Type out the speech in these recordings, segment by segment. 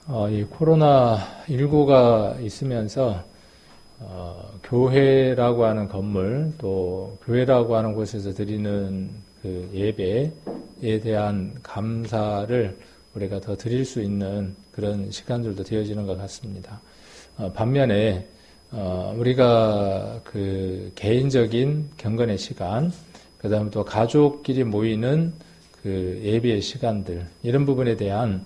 이 코로나19가 있으면서 교회라고 하는 건물, 또 교회라고 하는 곳에서 드리는 그 예배에 대한 감사를 우리가 더 드릴 수 있는 그런 시간들도 되어지는 것 같습니다. 반면에 우리가 그 개인적인 경건의 시간, 그 다음에 또 가족끼리 모이는 그 예배의 시간들, 이런 부분에 대한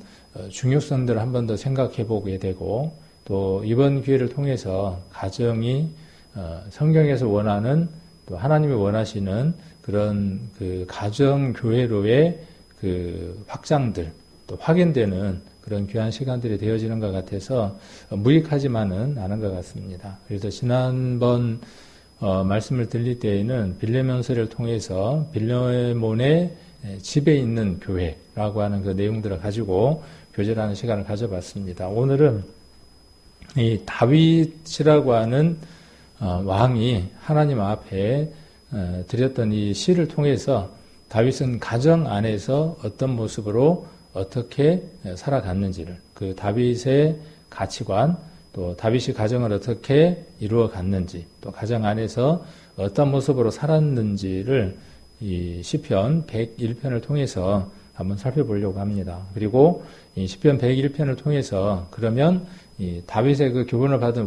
중요성들을 한 번 더 생각해 보게 되고, 또 이번 기회를 통해서 가정이 성경에서 원하는, 또 하나님이 원하시는 그런 그 가정 교회로의 그 확장들, 또 확인되는 그런 귀한 시간들이 되어지는 것 같아서 무익하지만은 않은 것 같습니다. 그래서 지난번 말씀을 드릴 때에는 빌레몬서를 통해서 빌레몬의 집에 있는 교회라고 하는 그 내용들을 가지고 교제하는 시간을 가져봤습니다. 오늘은 이 다윗이라고 하는 왕이 하나님 앞에 드렸던 이 시를 통해서 다윗은 가정 안에서 어떤 모습으로 어떻게 살아갔는지를, 그 다윗의 가치관, 또 다윗이 가정을 어떻게 이루어 갔는지, 또 가정 안에서 어떤 모습으로 살았는지를 이 시편 101편을 통해서 한번 살펴보려고 합니다. 그리고 이 시편 101편을 통해서 그러면 이 다윗의 그 교훈을 받은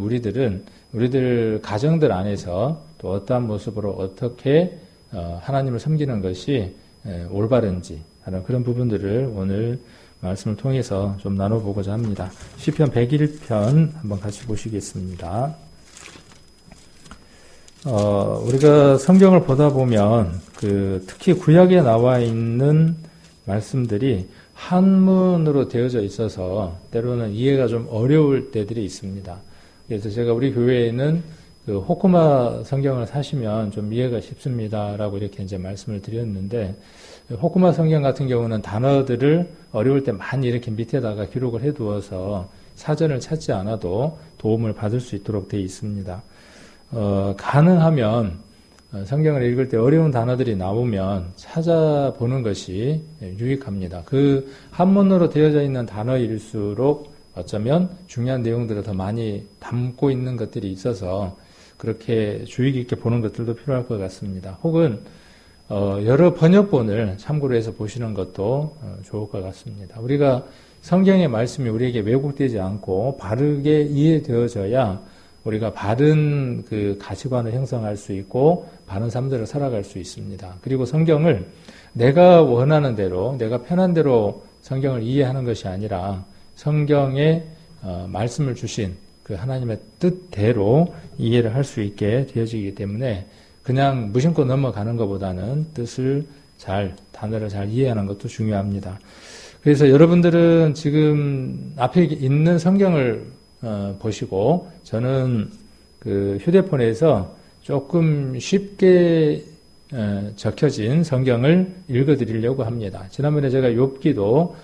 우리들 가정들 안에서 또 어떠한 모습으로 어떻게 하나님을 섬기는 것이 올바른지 하는 그런 부분들을 오늘 말씀을 통해서 좀 나눠보고자 합니다. 시편 101편 한번 같이 보시겠습니다. 우리가 성경을 보다 보면 특히 구약에 나와 있는 말씀들이 한문으로 되어져 있어서 때로는 이해가 좀 어려울 때들이 있습니다. 그래서 제가 우리 교회에는 그 호쿠마 성경을 사시면 좀 이해가 쉽습니다라고 이렇게 이제 말씀을 드렸는데, 호쿠마 성경 같은 경우는 단어들을 어려울 때 많이 이렇게 밑에다가 기록을 해두어서 사전을 찾지 않아도 도움을 받을 수 있도록 되어 있습니다. 가능하면 성경을 읽을 때 어려운 단어들이 나오면 찾아보는 것이 유익합니다. 그 한문으로 되어져 있는 단어일수록 어쩌면 중요한 내용들을 더 많이 담고 있는 것들이 있어서 그렇게 주의 깊게 보는 것들도 필요할 것 같습니다. 혹은 여러 번역본을 참고로 해서 보시는 것도 좋을 것 같습니다. 우리가 성경의 말씀이 우리에게 왜곡되지 않고 바르게 이해되어져야 우리가 바른 그 가치관을 형성할 수 있고 바른 삶들을 살아갈 수 있습니다. 그리고 성경을 내가 원하는 대로, 내가 편한 대로 성경을 이해하는 것이 아니라 성경에 말씀을 주신 그 하나님의 뜻대로 이해를 할 수 있게 되어지기 때문에 그냥 무심코 넘어가는 것보다는 뜻을 단어를 잘 이해하는 것도 중요합니다. 그래서 여러분들은 지금 앞에 있는 성경을 보시고, 저는 그 휴대폰에서 조금 쉽게 적혀진 성경을 읽어드리려고 합니다. 지난번에 제가 욥기도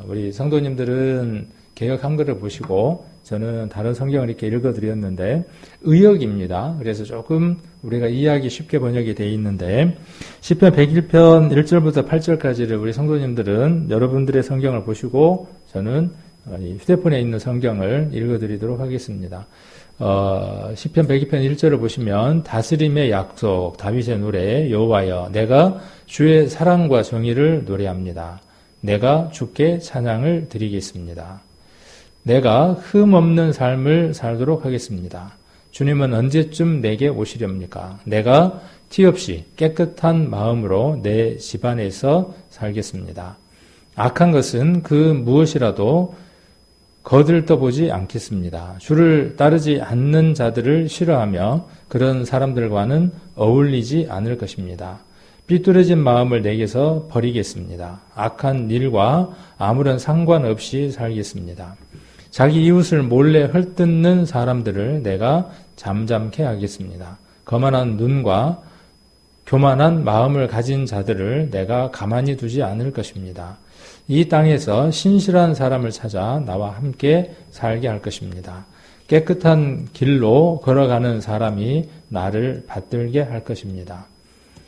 우리 성도님들은 개역 한글을 보시고 저는 다른 성경을 이렇게 읽어드렸는데 의역입니다. 그래서 조금 우리가 이해하기 쉽게 번역이 되어 있는데, 시편 101편 1절부터 8절까지를 우리 성도님들은 여러분들의 성경을 보시고 저는 휴대폰에 있는 성경을 읽어드리도록 하겠습니다. 시편 102편 1절을 보시면 다스림의 약속, 다윗의 노래, 여호와여 내가 주의 사랑과 정의를 노래합니다. 내가 주께 찬양을 드리겠습니다. 내가 흠 없는 삶을 살도록 하겠습니다. 주님은 언제쯤 내게 오시렵니까? 내가 티 없이 깨끗한 마음으로 내 집안에서 살겠습니다. 악한 것은 그 무엇이라도 거들떠보지 않겠습니다. 주를 따르지 않는 자들을 싫어하며 그런 사람들과는 어울리지 않을 것입니다. 삐뚤어진 마음을 내게서 버리겠습니다. 악한 일과 아무런 상관없이 살겠습니다. 자기 이웃을 몰래 헐뜯는 사람들을 내가 잠잠케 하겠습니다. 거만한 눈과 교만한 마음을 가진 자들을 내가 가만히 두지 않을 것입니다. 이 땅에서 신실한 사람을 찾아 나와 함께 살게 할 것입니다. 깨끗한 길로 걸어가는 사람이 나를 받들게 할 것입니다.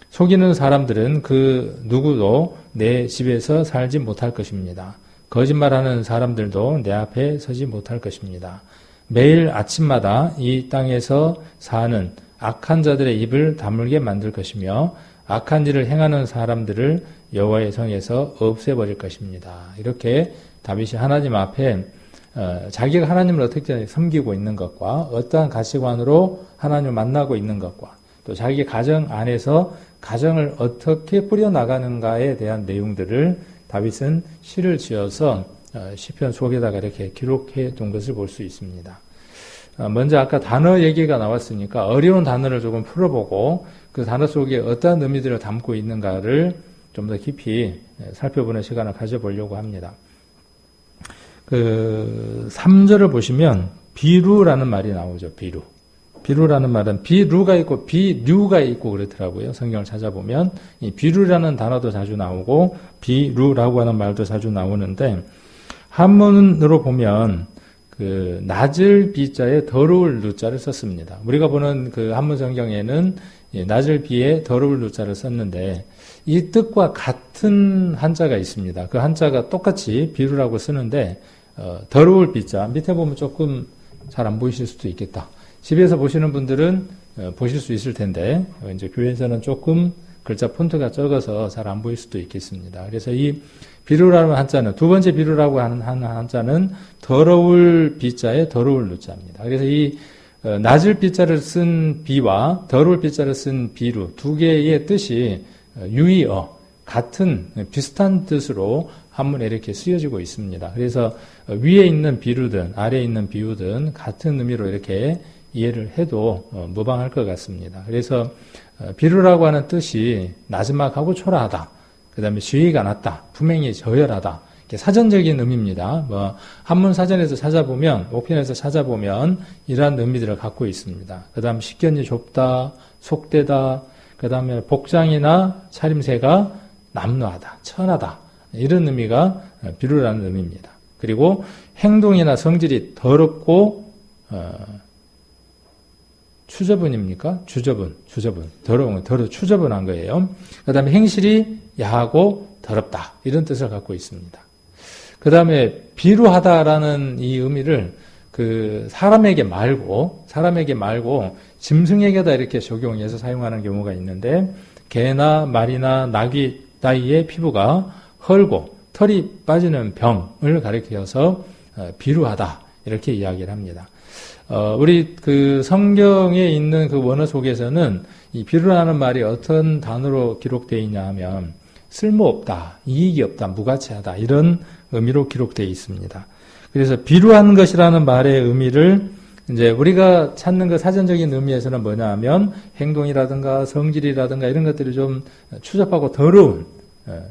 속이는 사람들은 그 누구도 내 집에서 살지 못할 것입니다. 거짓말하는 사람들도 내 앞에 서지 못할 것입니다. 매일 아침마다 이 땅에서 사는 악한 자들의 입을 다물게 만들 것이며 악한 일을 행하는 사람들을 여호와의 성에서 없애버릴 것입니다. 이렇게 다윗이 하나님 앞에 자기가 하나님을 어떻게 섬기고 있는 것과 어떠한 가치관으로 하나님을 만나고 있는 것과 또 자기 가정 안에서 가정을 어떻게 꾸려나가는가에 대한 내용들을 다윗은 시를 지어서 시편 속에다가 이렇게 기록해 둔 것을 볼 수 있습니다. 먼저 아까 단어 얘기가 나왔으니까 어려운 단어를 조금 풀어보고 그 단어 속에 어떠한 의미들을 담고 있는가를 좀 더 깊이 살펴보는 시간을 가져보려고 합니다. 3절을 보시면 비루라는 말이 나오죠. 비루. 비루라는 말은 비루가 있고 비류가 있고 그렇더라고요. 성경을 찾아보면 이 비루라는 단어도 자주 나오고 비루라고 하는 말도 자주 나오는데 한문으로 보면 그 낮을 비자에 더러울 누자를 썼습니다. 우리가 보는 그 한문 성경에는 낮을 비에 더러울 누자를 썼는데 이 뜻과 같은 한자가 있습니다. 그 한자가 똑같이 비루라고 쓰는데 더러울 비자 밑에 보면 조금 잘 안 보이실 수도 있겠다. 집에서 보시는 분들은 보실 수 있을 텐데 이제 교회에서는 조금 글자 폰트가 적어서 잘 안 보일 수도 있겠습니다. 그래서 이 비루라는 한자는 두 번째 비루라고 하는 한자는 더러울 비자에 더러울 누자입니다. 그래서 이 낮을 비자를 쓴 비와 더러울 비자를 쓴 비루 두 개의 뜻이 유의어 같은 비슷한 뜻으로 한문에 이렇게 쓰여지고 있습니다. 그래서 위에 있는 비루든 아래에 있는 비우든 같은 의미로 이렇게 이해를 해도 무방할 것 같습니다. 그래서 비루라고 하는 뜻이 나지막하고 초라하다. 그 다음에 지위가 낮다. 품행이 저열하다. 이렇게 사전적인 의미입니다. 한문 사전에서 찾아보면, 옥편에서 찾아보면 이러한 의미들을 갖고 있습니다. 그 다음 식견이 좁다, 속되다, 그 다음에 복장이나 차림새가 남루하다, 천하다. 이런 의미가 비루라는 의미입니다. 그리고 행동이나 성질이 더럽고, 추저분입니까? 주저분. 더러운 거, 추저분한 거예요. 그 다음에 행실이 야하고 더럽다. 이런 뜻을 갖고 있습니다. 그 다음에 비루하다라는 이 의미를 사람에게 말고 짐승에게다 이렇게 적용해서 사용하는 경우가 있는데, 개나 말이나 나귀 따위의 피부가 헐고 털이 빠지는 병을 가리켜서 비루하다. 이렇게 이야기를 합니다. 우리 성경에 있는 그 원어 속에서는 이 비루라는 말이 어떤 단어로 기록되어 있냐 하면 쓸모없다, 이익이 없다, 무가치하다 이런 의미로 기록되어 있습니다. 그래서 비루한 것이라는 말의 의미를 이제 우리가 찾는 그 사전적인 의미에서는 뭐냐 하면 행동이라든가 성질이라든가 이런 것들이 좀 추잡하고 더러운,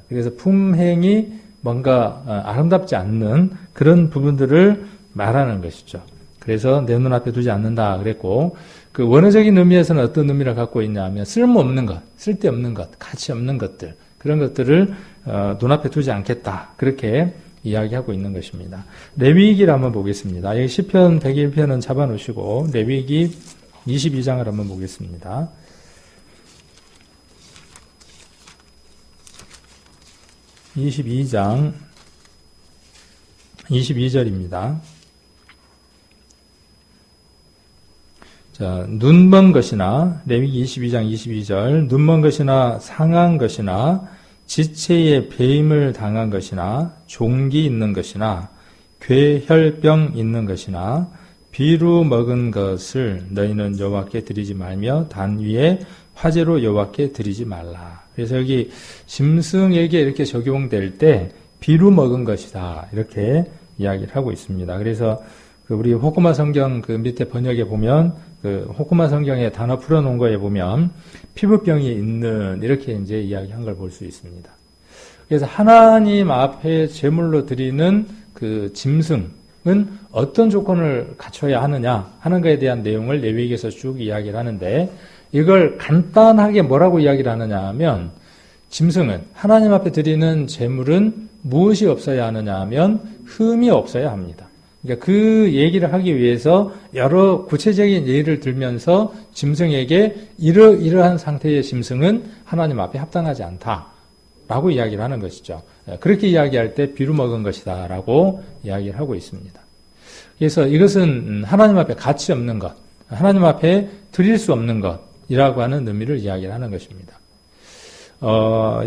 그래서 품행이 뭔가 아름답지 않는 그런 부분들을 말하는 것이죠. 그래서 내 눈앞에 두지 않는다 그랬고, 그 원어적인 의미에서는 어떤 의미를 갖고 있냐 하면 쓸모없는 것, 쓸데없는 것, 가치 없는 것들, 그런 것들을 눈앞에 두지 않겠다. 그렇게 이야기하고 있는 것입니다. 레위기를 한번 보겠습니다. 여기 시편 101편은 잡아놓으시고 레위기 22장을 한번 보겠습니다. (22장) 22절입니다. 자, 눈먼 것이나, 레위기 22장 22절, 눈먼 것이나 상한 것이나, 지체에 배임을 당한 것이나, 종기 있는 것이나, 괴혈병 있는 것이나, 비루 먹은 것을 너희는 여호와께 드리지 말며 단 위에 화제로 여호와께 드리지 말라. 그래서 여기 짐승에게 이렇게 적용될 때 비루 먹은 것이다. 이렇게 이야기를 하고 있습니다. 그래서 우리 호쿠마 성경 밑에 번역에 보면 호쿠마 성경에 단어 풀어놓은 거에 보면 피부병이 있는 이렇게 이제 이야기한 걸 볼 수 있습니다. 그래서 하나님 앞에 제물로 드리는 그 짐승은 어떤 조건을 갖춰야 하느냐 하는 것에 대한 내용을 레위기에서 쭉 이야기를 하는데, 이걸 간단하게 뭐라고 이야기를 하느냐 하면, 짐승은 하나님 앞에 드리는 제물은 무엇이 없어야 하느냐 하면 흠이 없어야 합니다. 그러니까 그 얘기를 하기 위해서 여러 구체적인 예를 들면서 짐승에게 이러한 상태의 짐승은 하나님 앞에 합당하지 않다. 라고 이야기를 하는 것이죠. 그렇게 이야기할 때 비루 먹은 것이다 라고 이야기를 하고 있습니다. 그래서 이것은 하나님 앞에 가치 없는 것, 하나님 앞에 드릴 수 없는 것이라고 하는 의미를 이야기를 하는 것입니다.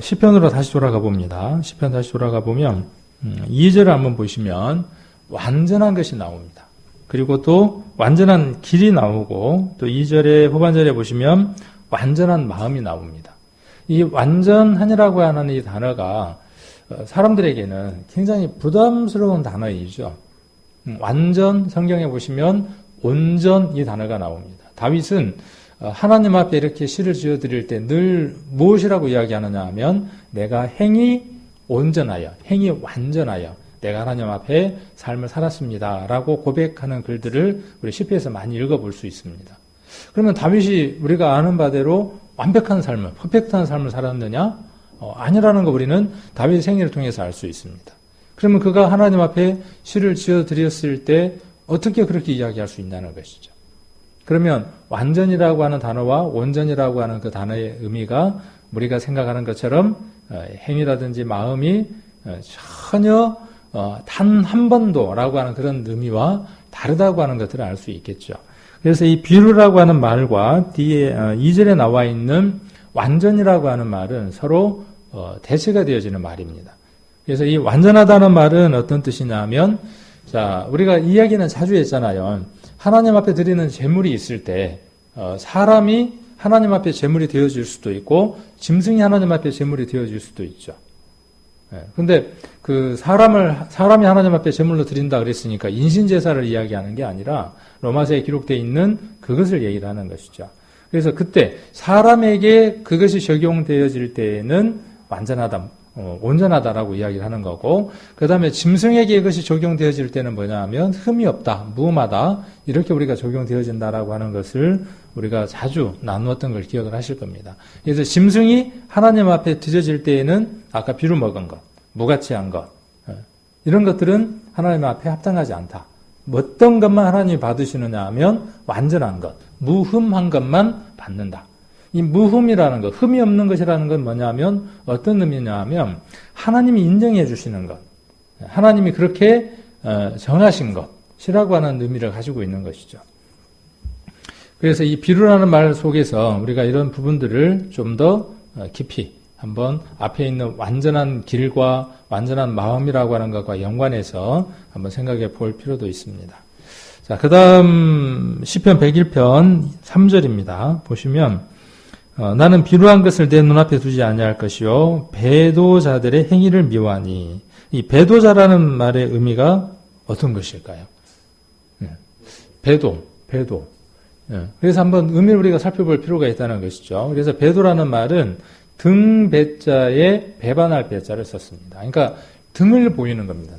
시편으로 다시 돌아가 봅니다. 시편 다시 돌아가 보면 2절을 한번 보시면 완전한 것이 나옵니다. 그리고 또 완전한 길이 나오고 또 2절의 후반절에 보시면 완전한 마음이 나옵니다. 이 완전한이라고 하는 이 단어가 사람들에게는 굉장히 부담스러운 단어이죠. 완전, 성경에 보시면 온전 이 단어가 나옵니다. 다윗은 하나님 앞에 이렇게 시를 지어드릴 때 늘 무엇이라고 이야기하느냐 하면 내가 행이 온전하여, 행이 완전하여 내가 하나님 앞에 삶을 살았습니다 라고 고백하는 글들을 우리 시편에서 많이 읽어볼 수 있습니다. 그러면 다윗이 우리가 아는 바대로 완벽한 삶을, 퍼펙트한 삶을 살았느냐? 아니라는 거 우리는 다윗의 생애를 통해서 알 수 있습니다. 그러면 그가 하나님 앞에 시를 지어드렸을 때 어떻게 그렇게 이야기할 수 있냐는 것이죠. 그러면 완전이라고 하는 단어와 온전이라고 하는 그 단어의 의미가 우리가 생각하는 것처럼 행위라든지 마음이 전혀 단 한 번도라고 하는 그런 의미와 다르다고 하는 것들을 알 수 있겠죠. 그래서 이 비루라고 하는 말과 뒤에 2절에 나와 있는 완전이라고 하는 말은 서로 대체가 되어지는 말입니다. 그래서 이 완전하다는 말은 어떤 뜻이냐면, 자, 우리가 이야기는 자주 했잖아요. 하나님 앞에 드리는 제물이 있을 때 사람이 하나님 앞에 제물이 되어질 수도 있고 짐승이 하나님 앞에 제물이 되어질 수도 있죠. 근데 그 사람이 하나님 앞에 제물로 드린다 그랬으니까 인신제사를 이야기하는 게 아니라 로마서에 기록되어 있는 그것을 얘기를 하는 것이죠. 그래서 그때 사람에게 그것이 적용되어질 때에는 완전하다, 온전하다라고 이야기를 하는 거고, 그 다음에 짐승에게 이것이 적용되어질 때는 뭐냐 하면 흠이 없다, 무음하다, 이렇게 우리가 적용되어진다라고 하는 것을 우리가 자주 나누었던 걸 기억을 하실 겁니다. 그래서 짐승이 하나님 앞에 드려질 때에는 아까 비루 먹은 것, 무가치한 것, 이런 것들은 하나님 앞에 합당하지 않다. 어떤 것만 하나님이 받으시느냐 하면 완전한 것, 무흠한 것만 받는다. 이 무흠이라는 것, 흠이 없는 것이라는 건 뭐냐면 어떤 의미냐 하면 하나님이 인정해 주시는 것, 하나님이 그렇게 정하신 것이라고 하는 의미를 가지고 있는 것이죠. 그래서 이 비루라는 말 속에서 우리가 이런 부분들을 좀 더 깊이 한번 앞에 있는 완전한 길과 완전한 마음이라고 하는 것과 연관해서 한번 생각해 볼 필요도 있습니다. 자, 그 다음 시편 101편 3절입니다. 보시면 나는 비루한 것을 내 눈앞에 두지 아니할 것이요 배도자들의 행위를 미워하니. 이 배도자라는 말의 의미가 어떤 것일까요? 배도. 그래서 한번 의미를 우리가 살펴볼 필요가 있다는 것이죠. 그래서 배도라는 말은 등 배자에 배반할 배자를 썼습니다. 그러니까 등을 보이는 겁니다.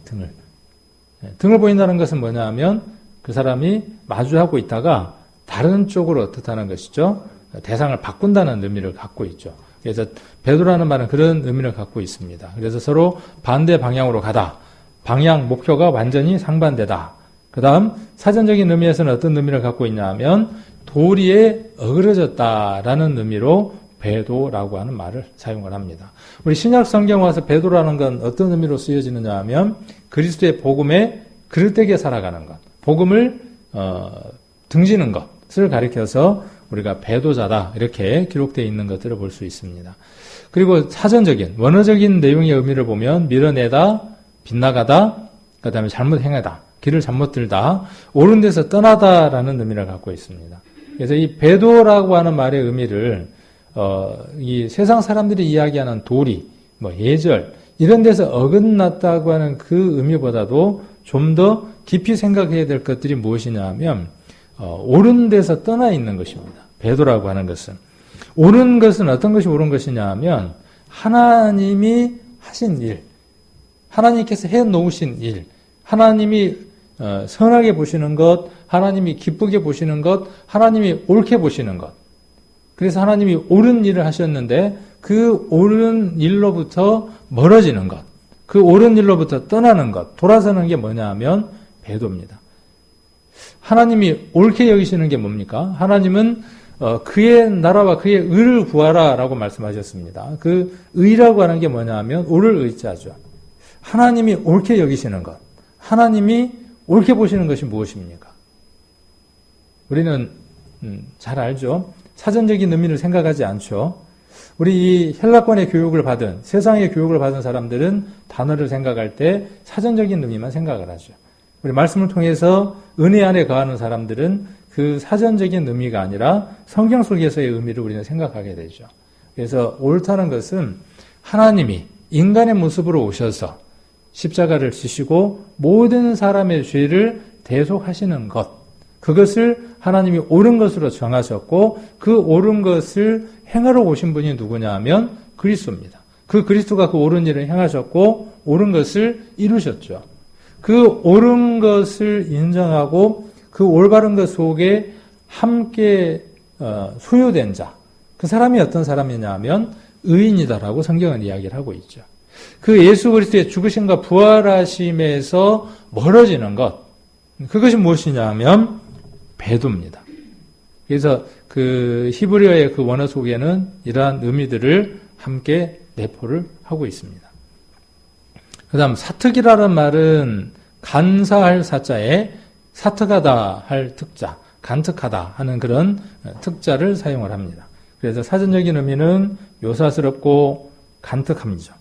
등을 보인다는 것은 뭐냐 하면 그 사람이 마주하고 있다가 다른 쪽으로 어떻다는 것이죠. 대상을 바꾼다는 의미를 갖고 있죠. 그래서 배도라는 말은 그런 의미를 갖고 있습니다. 그래서 서로 반대 방향으로 가다. 방향, 목표가 완전히 상반되다. 그 다음 사전적인 의미에서는 어떤 의미를 갖고 있냐 하면 도리에 어그러졌다라는 의미로 배도라고 하는 말을 사용을 합니다. 우리 신약 성경 와서 배도라는 건 어떤 의미로 쓰여지느냐 하면 그리스도의 복음에 그릇되게 살아가는 것, 복음을 등지는 것을 가리켜서 우리가 배도자다 이렇게 기록되어 있는 것들을 볼 수 있습니다. 그리고 사전적인 원어적인 내용의 의미를 보면 밀어내다, 빗나가다, 그 다음에 잘못 행하다, 길을 잘못 들다, 옳은 데서 떠나다라는 의미를 갖고 있습니다. 그래서 이 배도라고 하는 말의 의미를 이 세상 사람들이 이야기하는 도리, 예절 이런 데서 어긋났다고 하는 그 의미보다도 좀 더 깊이 생각해야 될 것들이 무엇이냐 하면 옳은 데서 떠나 있는 것입니다. 배도라고 하는 것은. 옳은 것은 어떤 것이 옳은 것이냐 하면 하나님이 하신 일, 하나님께서 해놓으신 일, 하나님이 선하게 보시는 것, 하나님이 기쁘게 보시는 것, 하나님이 옳게 보시는 것. 그래서 하나님이 옳은 일을 하셨는데 그 옳은 일로부터 멀어지는 것, 그 옳은 일로부터 떠나는 것, 돌아서는 게 뭐냐 하면 배도입니다. 하나님이 옳게 여기시는 게 뭡니까? 하나님은 그의 나라와 그의 의를 구하라라고 말씀하셨습니다. 그 의라고 하는 게 뭐냐 하면 옳을 의자죠. 하나님이 옳게 여기시는 것, 하나님이 옳게 보시는 것이 무엇입니까? 우리는 잘 알죠. 사전적인 의미를 생각하지 않죠. 우리 이 헬라권의 교육을 받은, 세상의 교육을 받은 사람들은 단어를 생각할 때 사전적인 의미만 생각을 하죠. 우리 말씀을 통해서 은혜 안에 거하는 사람들은 그 사전적인 의미가 아니라 성경 속에서의 의미를 우리는 생각하게 되죠. 그래서 옳다는 것은 하나님이 인간의 모습으로 오셔서 십자가를 지시고 모든 사람의 죄를 대속하시는 것, 그것을 하나님이 옳은 것으로 정하셨고 그 옳은 것을 행하러 오신 분이 누구냐 하면 그리스도입니다. 그 그리스도가 그 옳은 일을 행하셨고 옳은 것을 이루셨죠. 그 옳은 것을 인정하고 그 올바른 것 속에 함께 소유된 자, 그 사람이 어떤 사람이냐 하면 의인이다라고 성경은 이야기를 하고 있죠. 그 예수 그리스도의 죽으심과 부활하심에서 멀어지는 것, 그것이 무엇이냐 하면 배도입니다. 그래서 그 히브리어의 그 원어 속에는 이러한 의미들을 함께 내포를 하고 있습니다. 그 다음 사특이라는 말은 간사할 사자에 사특하다 할 특자, 간특하다 하는 그런 특자를 사용을 합니다. 그래서 사전적인 의미는 요사스럽고 간특함이죠.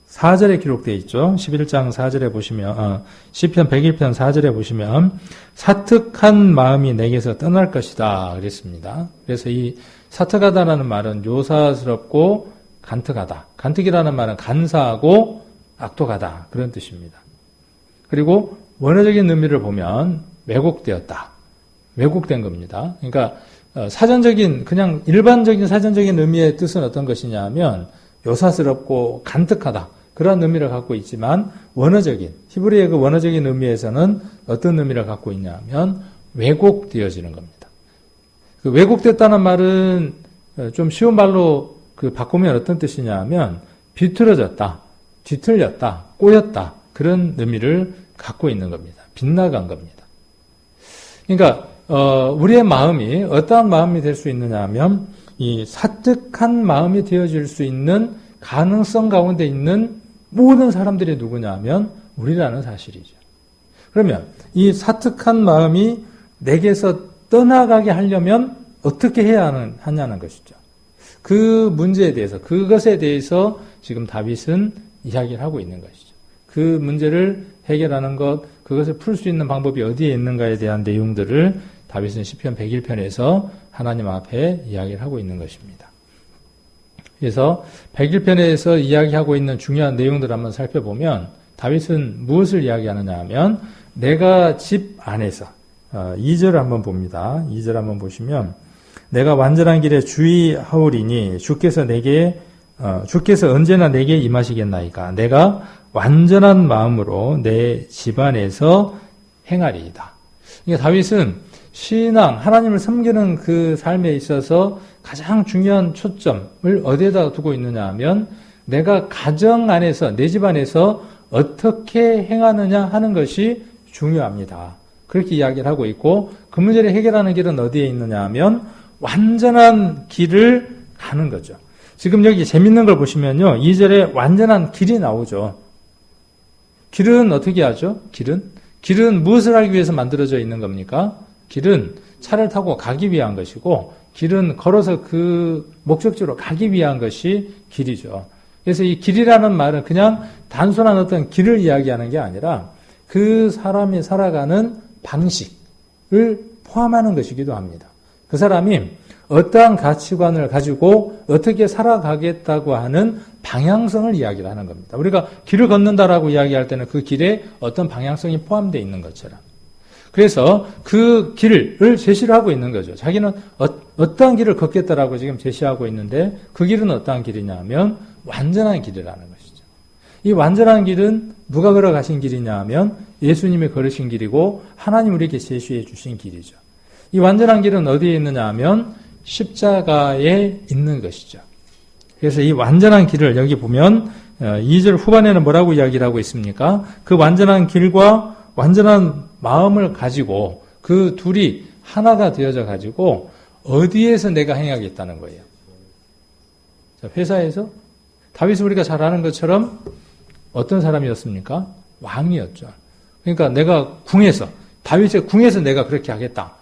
4절에 기록되어 있죠. 11장 4절에 보시면 시편 101편 4절에 보시면 사특한 마음이 내게서 떠날 것이다 그랬습니다. 그래서 이 사특하다라는 말은 요사스럽고 간특하다. 간특이라는 말은 간사하고 악독하다 그런 뜻입니다. 그리고 원어적인 의미를 보면 왜곡되었다. 왜곡된 겁니다. 그러니까 사전적인 그냥 일반적인 사전적인 의미의 뜻은 어떤 것이냐 하면 요사스럽고 간특하다. 그런 의미를 갖고 있지만 원어적인 히브리의 그 원어적인 의미에서는 어떤 의미를 갖고 있냐 하면 왜곡되어지는 겁니다. 그 왜곡됐다는 말은 좀 쉬운 말로 그 바꾸면 어떤 뜻이냐 하면 비틀어졌다, 뒤틀렸다, 꼬였다 그런 의미를 갖고 있는 겁니다. 빗나간 겁니다. 그러니까 우리의 마음이 어떠한 마음이 될 수 있느냐 하면 이 사특한 마음이 되어질 수 있는 가능성 가운데 있는 모든 사람들이 누구냐 하면 우리라는 사실이죠. 그러면 이 사특한 마음이 내게서 떠나가게 하려면 어떻게 해야 하냐는 것이죠. 그 문제에 대해서, 그것에 대해서 지금 다윗은 이야기를 하고 있는 것이죠. 그 문제를 해결하는 것, 그것을 풀 수 있는 방법이 어디에 있는가에 대한 내용들을 다윗은 시편 101편에서 하나님 앞에 이야기를 하고 있는 것입니다. 그래서 101편에서 이야기하고 있는 중요한 내용들을 한번 살펴보면 다윗은 무엇을 이야기하느냐 하면 내가 집 안에서 2절을 한번 봅니다. 2절 한번 보시면 내가 완전한 길에 주의하오리니 주께서 언제나 내게 임하시겠나이까 내가 완전한 마음으로 내 집안에서 행하리이다. 그러니까 다윗은 신앙, 하나님을 섬기는 그 삶에 있어서 가장 중요한 초점을 어디에다 두고 있느냐 하면 내가 가정 안에서, 내 집 안에서 어떻게 행하느냐 하는 것이 중요합니다. 그렇게 이야기를 하고 있고 그 문제를 해결하는 길은 어디에 있느냐 하면 완전한 길을 가는 거죠. 지금 여기 재밌는 걸 보시면요. 2절에 완전한 길이 나오죠. 길은 어떻게 하죠? 길은 무엇을 하기 위해서 만들어져 있는 겁니까? 길은 차를 타고 가기 위한 것이고 길은 걸어서 그 목적지로 가기 위한 것이 길이죠. 그래서 이 길이라는 말은 그냥 단순한 어떤 길을 이야기하는 게 아니라 그 사람이 살아가는 방식을 포함하는 것이기도 합니다. 그 사람이 어떠한 가치관을 가지고 어떻게 살아가겠다고 하는 방향성을 이야기를 하는 겁니다. 우리가 길을 걷는다라고 이야기할 때는 그 길에 어떤 방향성이 포함되어 있는 것처럼. 그래서 그 길을 제시를 하고 있는 거죠. 자기는 어떠한 길을 걷겠다라고 지금 제시하고 있는데 그 길은 어떠한 길이냐 면 완전한 길이라는 것이죠. 이 완전한 길은 누가 걸어가신 길이냐 하면 예수님이 걸으신 길이고 하나님 우리에게 제시해 주신 길이죠. 이 완전한 길은 어디에 있느냐 하면 십자가에 있는 것이죠. 그래서 이 완전한 길을 여기 보면 2절 후반에는 뭐라고 이야기를 하고 있습니까? 그 완전한 길과 완전한 마음을 가지고 그 둘이 하나가 되어져 가지고 어디에서 내가 행하겠다는 거예요? 자, 회사에서? 다윗은 우리가 잘 아는 것처럼 어떤 사람이었습니까? 왕이었죠. 그러니까 내가 궁에서, 다윗의 궁에서 내가 그렇게 하겠다.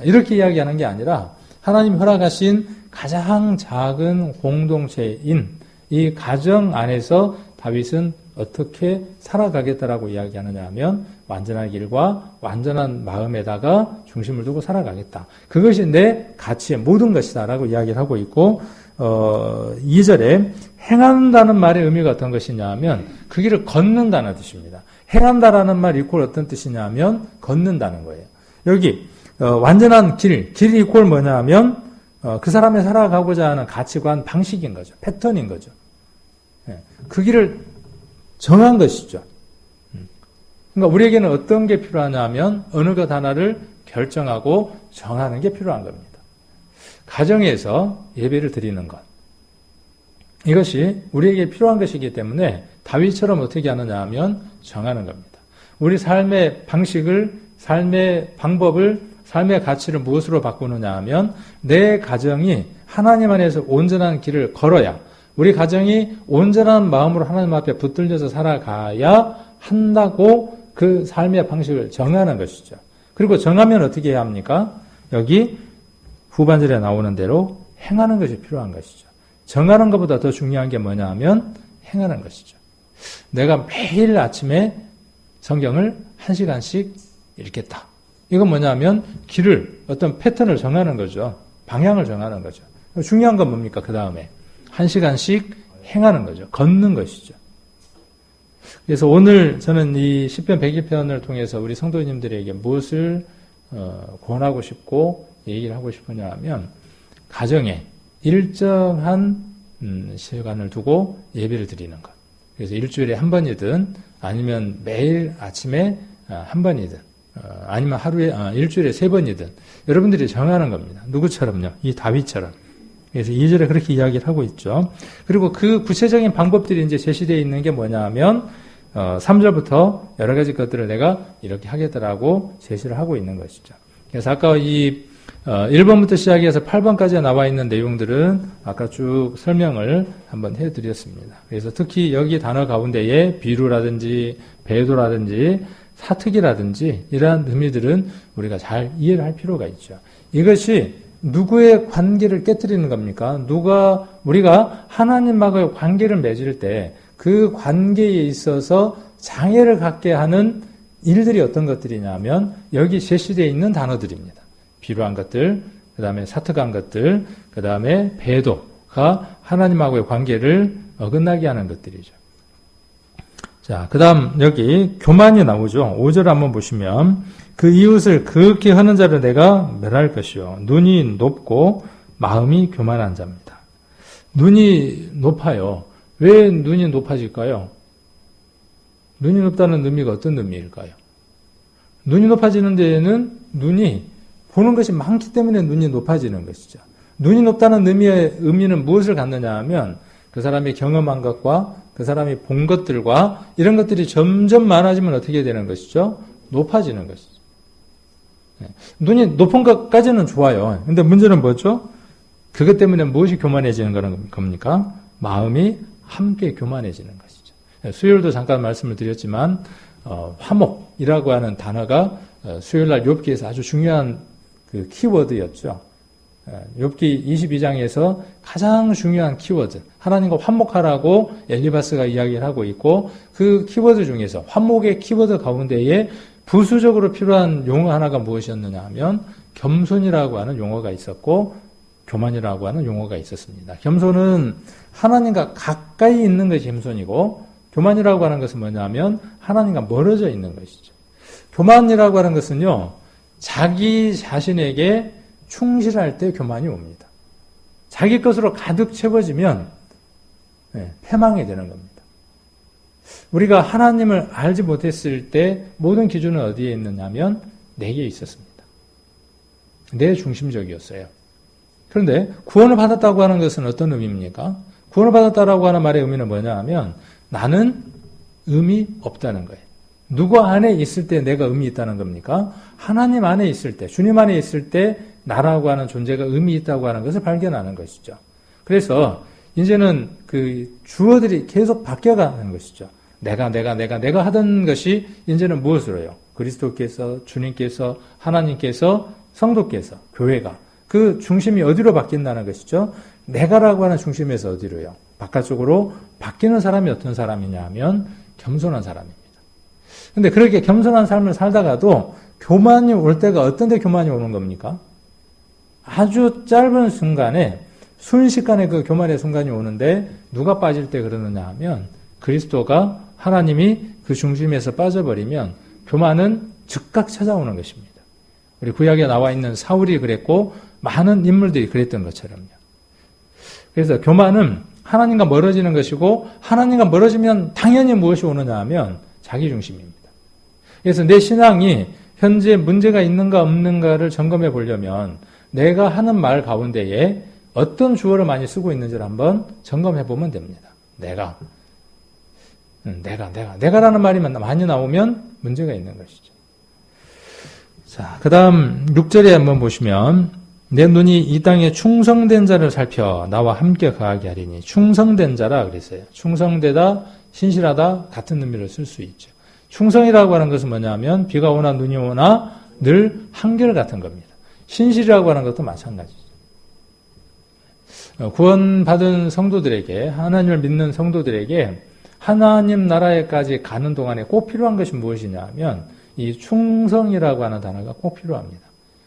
이렇게 이야기하는 게 아니라 하나님 허락하신 가장 작은 공동체인 이 가정 안에서 다윗은 어떻게 살아가겠다라고 이야기하느냐 하면 완전한 길과 완전한 마음에다가 중심을 두고 살아가겠다. 그것이 내 가치의 모든 것이다라고 이야기를 하고 있고 2절에 행한다는 말의 의미가 어떤 것이냐 하면 그 길을 걷는다는 뜻입니다. 행한다라는 말 이퀄 어떤 뜻이냐 하면 걷는다는 거예요. 여기 완전한 길 이퀄 뭐냐 하면 그 사람이 살아가고자 하는 가치관 방식인 거죠. 패턴인 거죠. 그 길을 정한 것이죠. 그러니까 우리에게는 어떤 게 필요하냐 하면 어느 것 하나를 결정하고 정하는 게 필요한 겁니다. 가정에서 예배를 드리는 것. 이것이 우리에게 필요한 것이기 때문에 다윗처럼 어떻게 하느냐 하면 정하는 겁니다. 우리 삶의 방식을, 삶의 방법을, 삶의 가치를 무엇으로 바꾸느냐 하면 내 가정이 하나님 안에서 온전한 길을 걸어야 우리 가정이 온전한 마음으로 하나님 앞에 붙들려서 살아가야 한다고 그 삶의 방식을 정하는 것이죠. 그리고 정하면 어떻게 해야 합니까? 여기 후반절에 나오는 대로 행하는 것이 필요한 것이죠. 정하는 것보다 더 중요한 게 뭐냐 하면 행하는 것이죠. 내가 매일 아침에 성경을 1시간씩 읽겠다. 이건 뭐냐 하면 길을, 어떤 패턴을 정하는 거죠. 방향을 정하는 거죠. 중요한 건 뭡니까? 그 다음에 1시간씩 행하는 거죠. 걷는 것이죠. 그래서 오늘 저는 이 시편 101편을 통해서 우리 성도님들에게 무엇을 권하고 싶고 얘기를 하고 싶으냐 하면 가정에 일정한 시간을 두고 예배를 드리는 것. 그래서 일주일에 한 번이든 아니면 매일 아침에 한 번이든 아니면 하루에 일주일에 3번이든 여러분들이 정하는 겁니다. 누구처럼요? 이 다윗처럼. 그래서 2절에 그렇게 이야기를 하고 있죠. 그리고 그 구체적인 방법들이 이제 제시되어 있는 게 뭐냐 하면 3절부터 여러 가지 것들을 내가 이렇게 하겠다라고 제시를 하고 있는 것이죠. 그래서 아까 이 1번부터 시작해서 8번까지 나와 있는 내용들은 아까 쭉 설명을 한번 해드렸습니다. 그래서 특히 여기 단어 가운데에 비루라든지 배도라든지 사특이라든지 이러한 의미들은 우리가 잘 이해를 할 필요가 있죠. 이것이 누구의 관계를 깨뜨리는 겁니까? 우리가 하나님과의 관계를 맺을 때 그 관계에 있어서 장애를 갖게 하는 일들이 어떤 것들이냐면 여기 제시되어 있는 단어들입니다. 비루한 것들, 그 다음에 사특한 것들, 그 다음에 배도가 하나님하고의 관계를 어긋나게 하는 것들이죠. 자, 그 다음 여기 교만이 나오죠. 5절 한번 보시면 그 이웃을 그윽히 하는 자를 내가 멸할 것이요. 눈이 높고 마음이 교만한 자입니다. 눈이 높아요. 왜 눈이 높아질까요? 눈이 높다는 의미가 어떤 의미일까요? 눈이 높아지는 데에는 눈이 보는 것이 많기 때문에 눈이 높아지는 것이죠. 눈이 높다는 의미는 무엇을 갖느냐 하면 그 사람이 경험한 것과 그 사람이 본 것들과 이런 것들이 점점 많아지면 어떻게 되는 것이죠? 높아지는 것이죠. 눈이 높은 것까지는 좋아요. 근데 문제는 뭐죠? 그것 때문에 무엇이 교만해지는 겁니까? 마음이 함께 교만해지는 것이죠. 수요일도 잠깐 말씀을 드렸지만 화목이라고 하는 단어가 수요일날 욥기에서 아주 중요한 그 키워드였죠. 욥기 22장에서 가장 중요한 키워드, 하나님과 화목하라고 엘리바스가 이야기를 하고 있고 그 키워드 중에서 화목의 키워드 가운데에 부수적으로 필요한 용어 하나가 무엇이었느냐 하면 겸손이라고 하는 용어가 있었고 교만이라고 하는 용어가 있었습니다. 겸손은 하나님과 가까이 있는 것이 겸손이고 교만이라고 하는 것은 뭐냐면 하나님과 멀어져 있는 것이죠. 교만이라고 하는 것은요, 자기 자신에게 충실할 때 교만이 옵니다. 자기 것으로 가득 채워지면 패망이 되는 겁니다. 우리가 하나님을 알지 못했을 때 모든 기준은 어디에 있느냐면 내게 있었습니다. 내 중심적이었어요. 그런데 구원을 받았다고 하는 것은 어떤 의미입니까? 구원을 받았다라고 하는 말의 의미는 뭐냐 하면 나는 의미 없다는 거예요. 누구 안에 있을 때 내가 의미 있다는 겁니까? 하나님 안에 있을 때, 주님 안에 있을 때 나라고 하는 존재가 의미 있다고 하는 것을 발견하는 것이죠. 그래서 이제는 그 주어들이 계속 바뀌어가는 것이죠. 내가 하던 것이 이제는 무엇으로요? 그리스도께서, 주님께서, 하나님께서, 성도께서, 교회가 그 중심이 어디로 바뀐다는 것이죠? 내가라고 하는 중심에서 어디로요? 바깥쪽으로 바뀌는 사람이 어떤 사람이냐 하면 겸손한 사람입니다. 근데 그렇게 겸손한 삶을 살다가도 교만이 올 때가 어떤 데 교만이 오는 겁니까? 아주 짧은 순간에 순식간에 그 교만의 순간이 오는데 누가 빠질 때 그러느냐 하면 그리스도가 하나님이 그 중심에서 빠져버리면 교만은 즉각 찾아오는 것입니다. 우리 구약에 나와 있는 사울이 그랬고 많은 인물들이 그랬던 것처럼요. 그래서 교만은 하나님과 멀어지는 것이고 하나님과 멀어지면 당연히 무엇이 오느냐 하면 자기중심입니다. 그래서 내 신앙이 현재 문제가 있는가 없는가를 점검해 보려면 내가 하는 말 가운데에 어떤 주어를 많이 쓰고 있는지를 한번 점검해 보면 됩니다. 내가라는 말이 많이 나오면 문제가 있는 것이죠. 자, 그 다음 6절에 한번 보시면 내 눈이 이 땅에 충성된 자를 살펴 나와 함께 거하게 하리니 충성된 자라 그랬어요. 충성되다, 신실하다 같은 의미를 쓸 수 있죠. 충성이라고 하는 것은 뭐냐면 비가 오나 눈이 오나 늘 한결같은 겁니다. 신실이라고 하는 것도 마찬가지죠. 구원받은 성도들에게 하나님을 믿는 성도들에게 하나님 나라에까지 가는 동안에 꼭 필요한 것이 무엇이냐 하면 이 충성이라고 하는 단어가 꼭 필요합니다.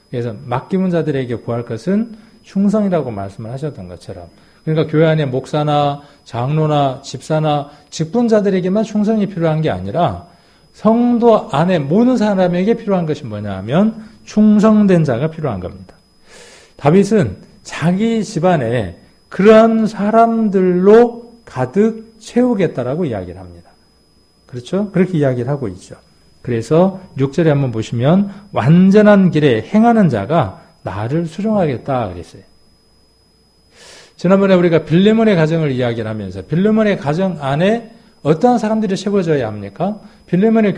그래서 맡기문 자들에게 구할 것은 충성이라고 말씀을 하셨던 것처럼 그러니까 교회 안에 목사나 장로나 집사나 직분자들에게만 충성이 필요한 게 아니라 성도 안에 모든 사람에게 필요한 것이 뭐냐 하면 충성된 자가 필요한 겁니다. 다윗은 자기 집안에 그런 사람들로 가득 채우겠다라고 이야기를 합니다. 그렇죠? 그렇게 이야기를 하고 있죠. 그래서 6절에 한번 보시면 완전한 길에 행하는 자가 나를 수종하겠다 그랬어요. 지난번에 우리가 빌레몬의 가정을 이야기를 하면서 빌레몬의 가정 안에 어떠한 사람들이 세워져야 합니까? 빌레몬의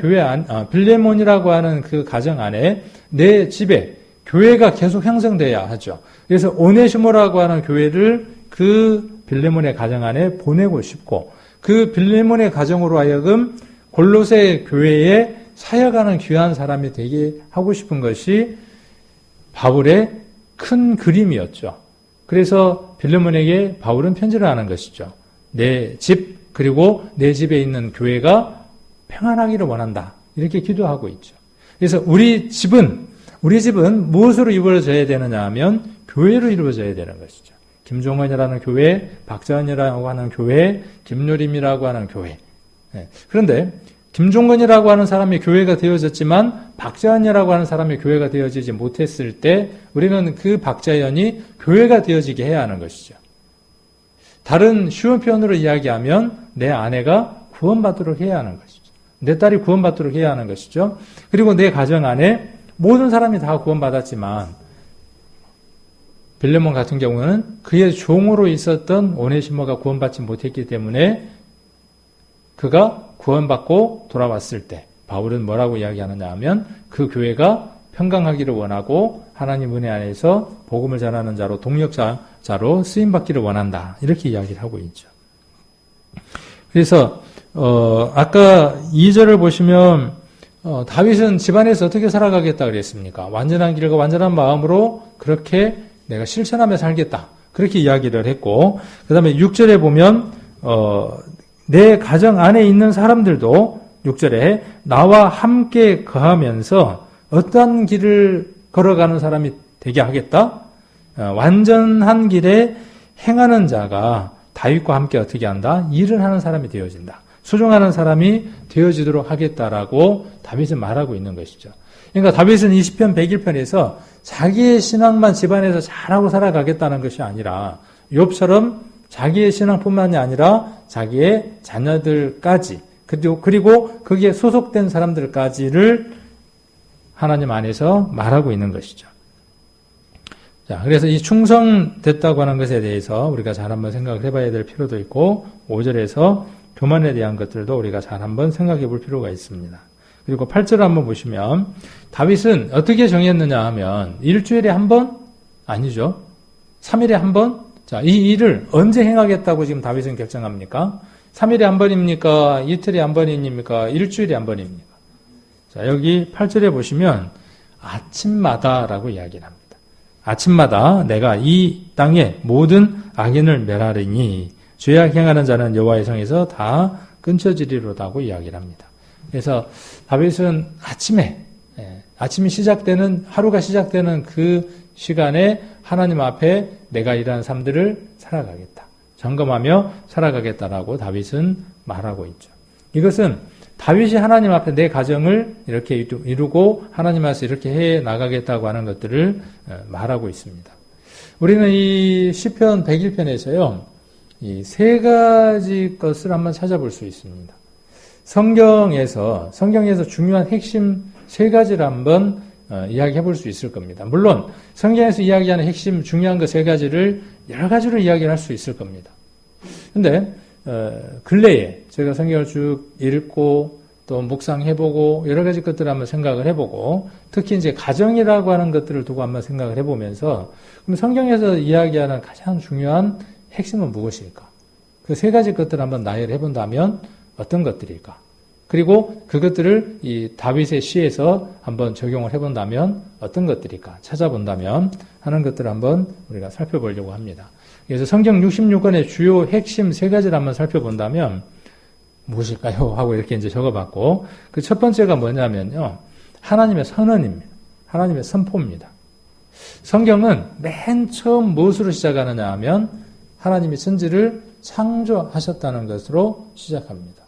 빌레몬이라고 하는 그 가정 안에 내 집에 교회가 계속 형성돼야 하죠. 그래서 오네시모라고 하는 교회를 그 빌레몬의 가정 안에 보내고 싶고 그 빌레몬의 가정으로 하여금 골로새 교회에 사역하는 귀한 사람이 되게 하고 싶은 것이 바울의 큰 그림이었죠. 그래서 빌레몬에게 바울은 편지를 하는 것이죠. 내 집 그리고 내 집에 있는 교회가 평안하기를 원한다. 이렇게 기도하고 있죠. 그래서 우리 집은 무엇으로 이루어져야 되느냐 하면 교회로 이루어져야 되는 것이죠. 김종원이라는 교회, 박자은이라고 하는 교회, 김요림이라고 하는 교회. 그런데 김종건이라고 하는 사람이 교회가 되어졌지만 박자연이라고 하는 사람이 교회가 되어지지 못했을 때 우리는 그 박자연이 교회가 되어지게 해야 하는 것이죠. 다른 쉬운 표현으로 이야기하면 내 아내가 구원받도록 해야 하는 것이죠. 내 딸이 구원받도록 해야 하는 것이죠. 그리고 내 가정 안에 모든 사람이 다 구원받았지만 빌레몬 같은 경우는 그의 종으로 있었던 오네시모가 구원받지 못했기 때문에 그가 구원받고 돌아왔을 때 바울은 뭐라고 이야기하느냐 하면 그 교회가 평강하기를 원하고 하나님 은혜 안에서 복음을 전하는 자로 동력자로 쓰임받기를 원한다. 이렇게 이야기를 하고 있죠. 그래서 아까 2절을 보시면 다윗은 집안에서 어떻게 살아가겠다 그랬습니까? 완전한 길과 완전한 마음으로 그렇게 내가 실천하며 살겠다. 그렇게 이야기를 했고 그 다음에 6절에 보면 내 가정 안에 있는 사람들도 6절에 나와 함께 거하면서 어떤 길을 걸어가는 사람이 되게 하겠다? 완전한 길에 행하는 자가 다윗과 함께 어떻게 한다? 일을 하는 사람이 되어진다. 수종하는 사람이 되어지도록 하겠다라고 다윗은 말하고 있는 것이죠. 그러니까 다윗은 이 시편 101편에서 자기의 신앙만 집안에서 잘하고 살아가겠다는 것이 아니라 욥처럼 자기의 신앙뿐만이 아니라 자기의 자녀들까지 그리고 거기에 소속된 사람들까지를 하나님 안에서 말하고 있는 것이죠. 자, 그래서 이 충성됐다고 하는 것에 대해서 우리가 잘 한번 생각을 해봐야 될 필요도 있고 5절에서 교만에 대한 것들도 우리가 잘 한번 생각해 볼 필요가 있습니다. 그리고 8절을 한번 보시면 다윗은 어떻게 정했느냐 하면 일주일에 한 번? 아니죠. 3일에 한 번? 자, 이 일을 언제 행하겠다고 지금 다윗은 결정합니까? 3일에 한 번입니까? 이틀에 한 번입니까? 일주일에 한 번입니까? 자, 여기 8절에 보시면 아침마다라고 이야기를 합니다. 아침마다 내가 이 땅의 모든 악인을 멸하리니 죄악 행하는 자는 여호와의 성에서 다 끊쳐지리로다고 이야기를 합니다. 그래서 다윗은 아침이 시작되는, 하루가 시작되는 그 시간에 하나님 앞에 내가 이러한 삶들을 살아가겠다. 점검하며 살아가겠다라고 다윗은 말하고 있죠. 이것은 다윗이 하나님 앞에 내 가정을 이렇게 이루고 하나님 앞에서 이렇게 해 나가겠다고 하는 것들을 말하고 있습니다. 우리는 이 시편 101편에서요. 이 세 가지 것을 한번 찾아볼 수 있습니다. 성경에서 중요한 핵심 세 가지를 한번 이야기해 볼 수 있을 겁니다. 물론 성경에서 이야기하는 핵심 중요한 그 세 가지를 여러 가지로 이야기를 할 수 있을 겁니다. 근데 근래에 제가 성경을 쭉 읽고 또 묵상해보고 여러 가지 것들을 한번 생각을 해보고 특히 이제 가정이라고 하는 것들을 두고 한번 생각을 해보면서 그럼 성경에서 이야기하는 가장 중요한 핵심은 무엇일까? 그 세 가지 것들을 한번 나열을 해본다면 어떤 것들일까? 그리고 그것들을 이 다윗의 시에서 한번 적용을 해본다면 어떤 것들일까? 찾아본다면 하는 것들을 한번 우리가 살펴보려고 합니다. 그래서 성경 66권의 주요 핵심 세 가지를 한번 살펴본다면 무엇일까요? 하고 이렇게 이제 적어봤고 그 첫 번째가 뭐냐면요. 하나님의 선언입니다. 하나님의 선포입니다. 성경은 맨 처음 무엇으로 시작하느냐 하면 하나님이 천지를 창조하셨다는 것으로 시작합니다.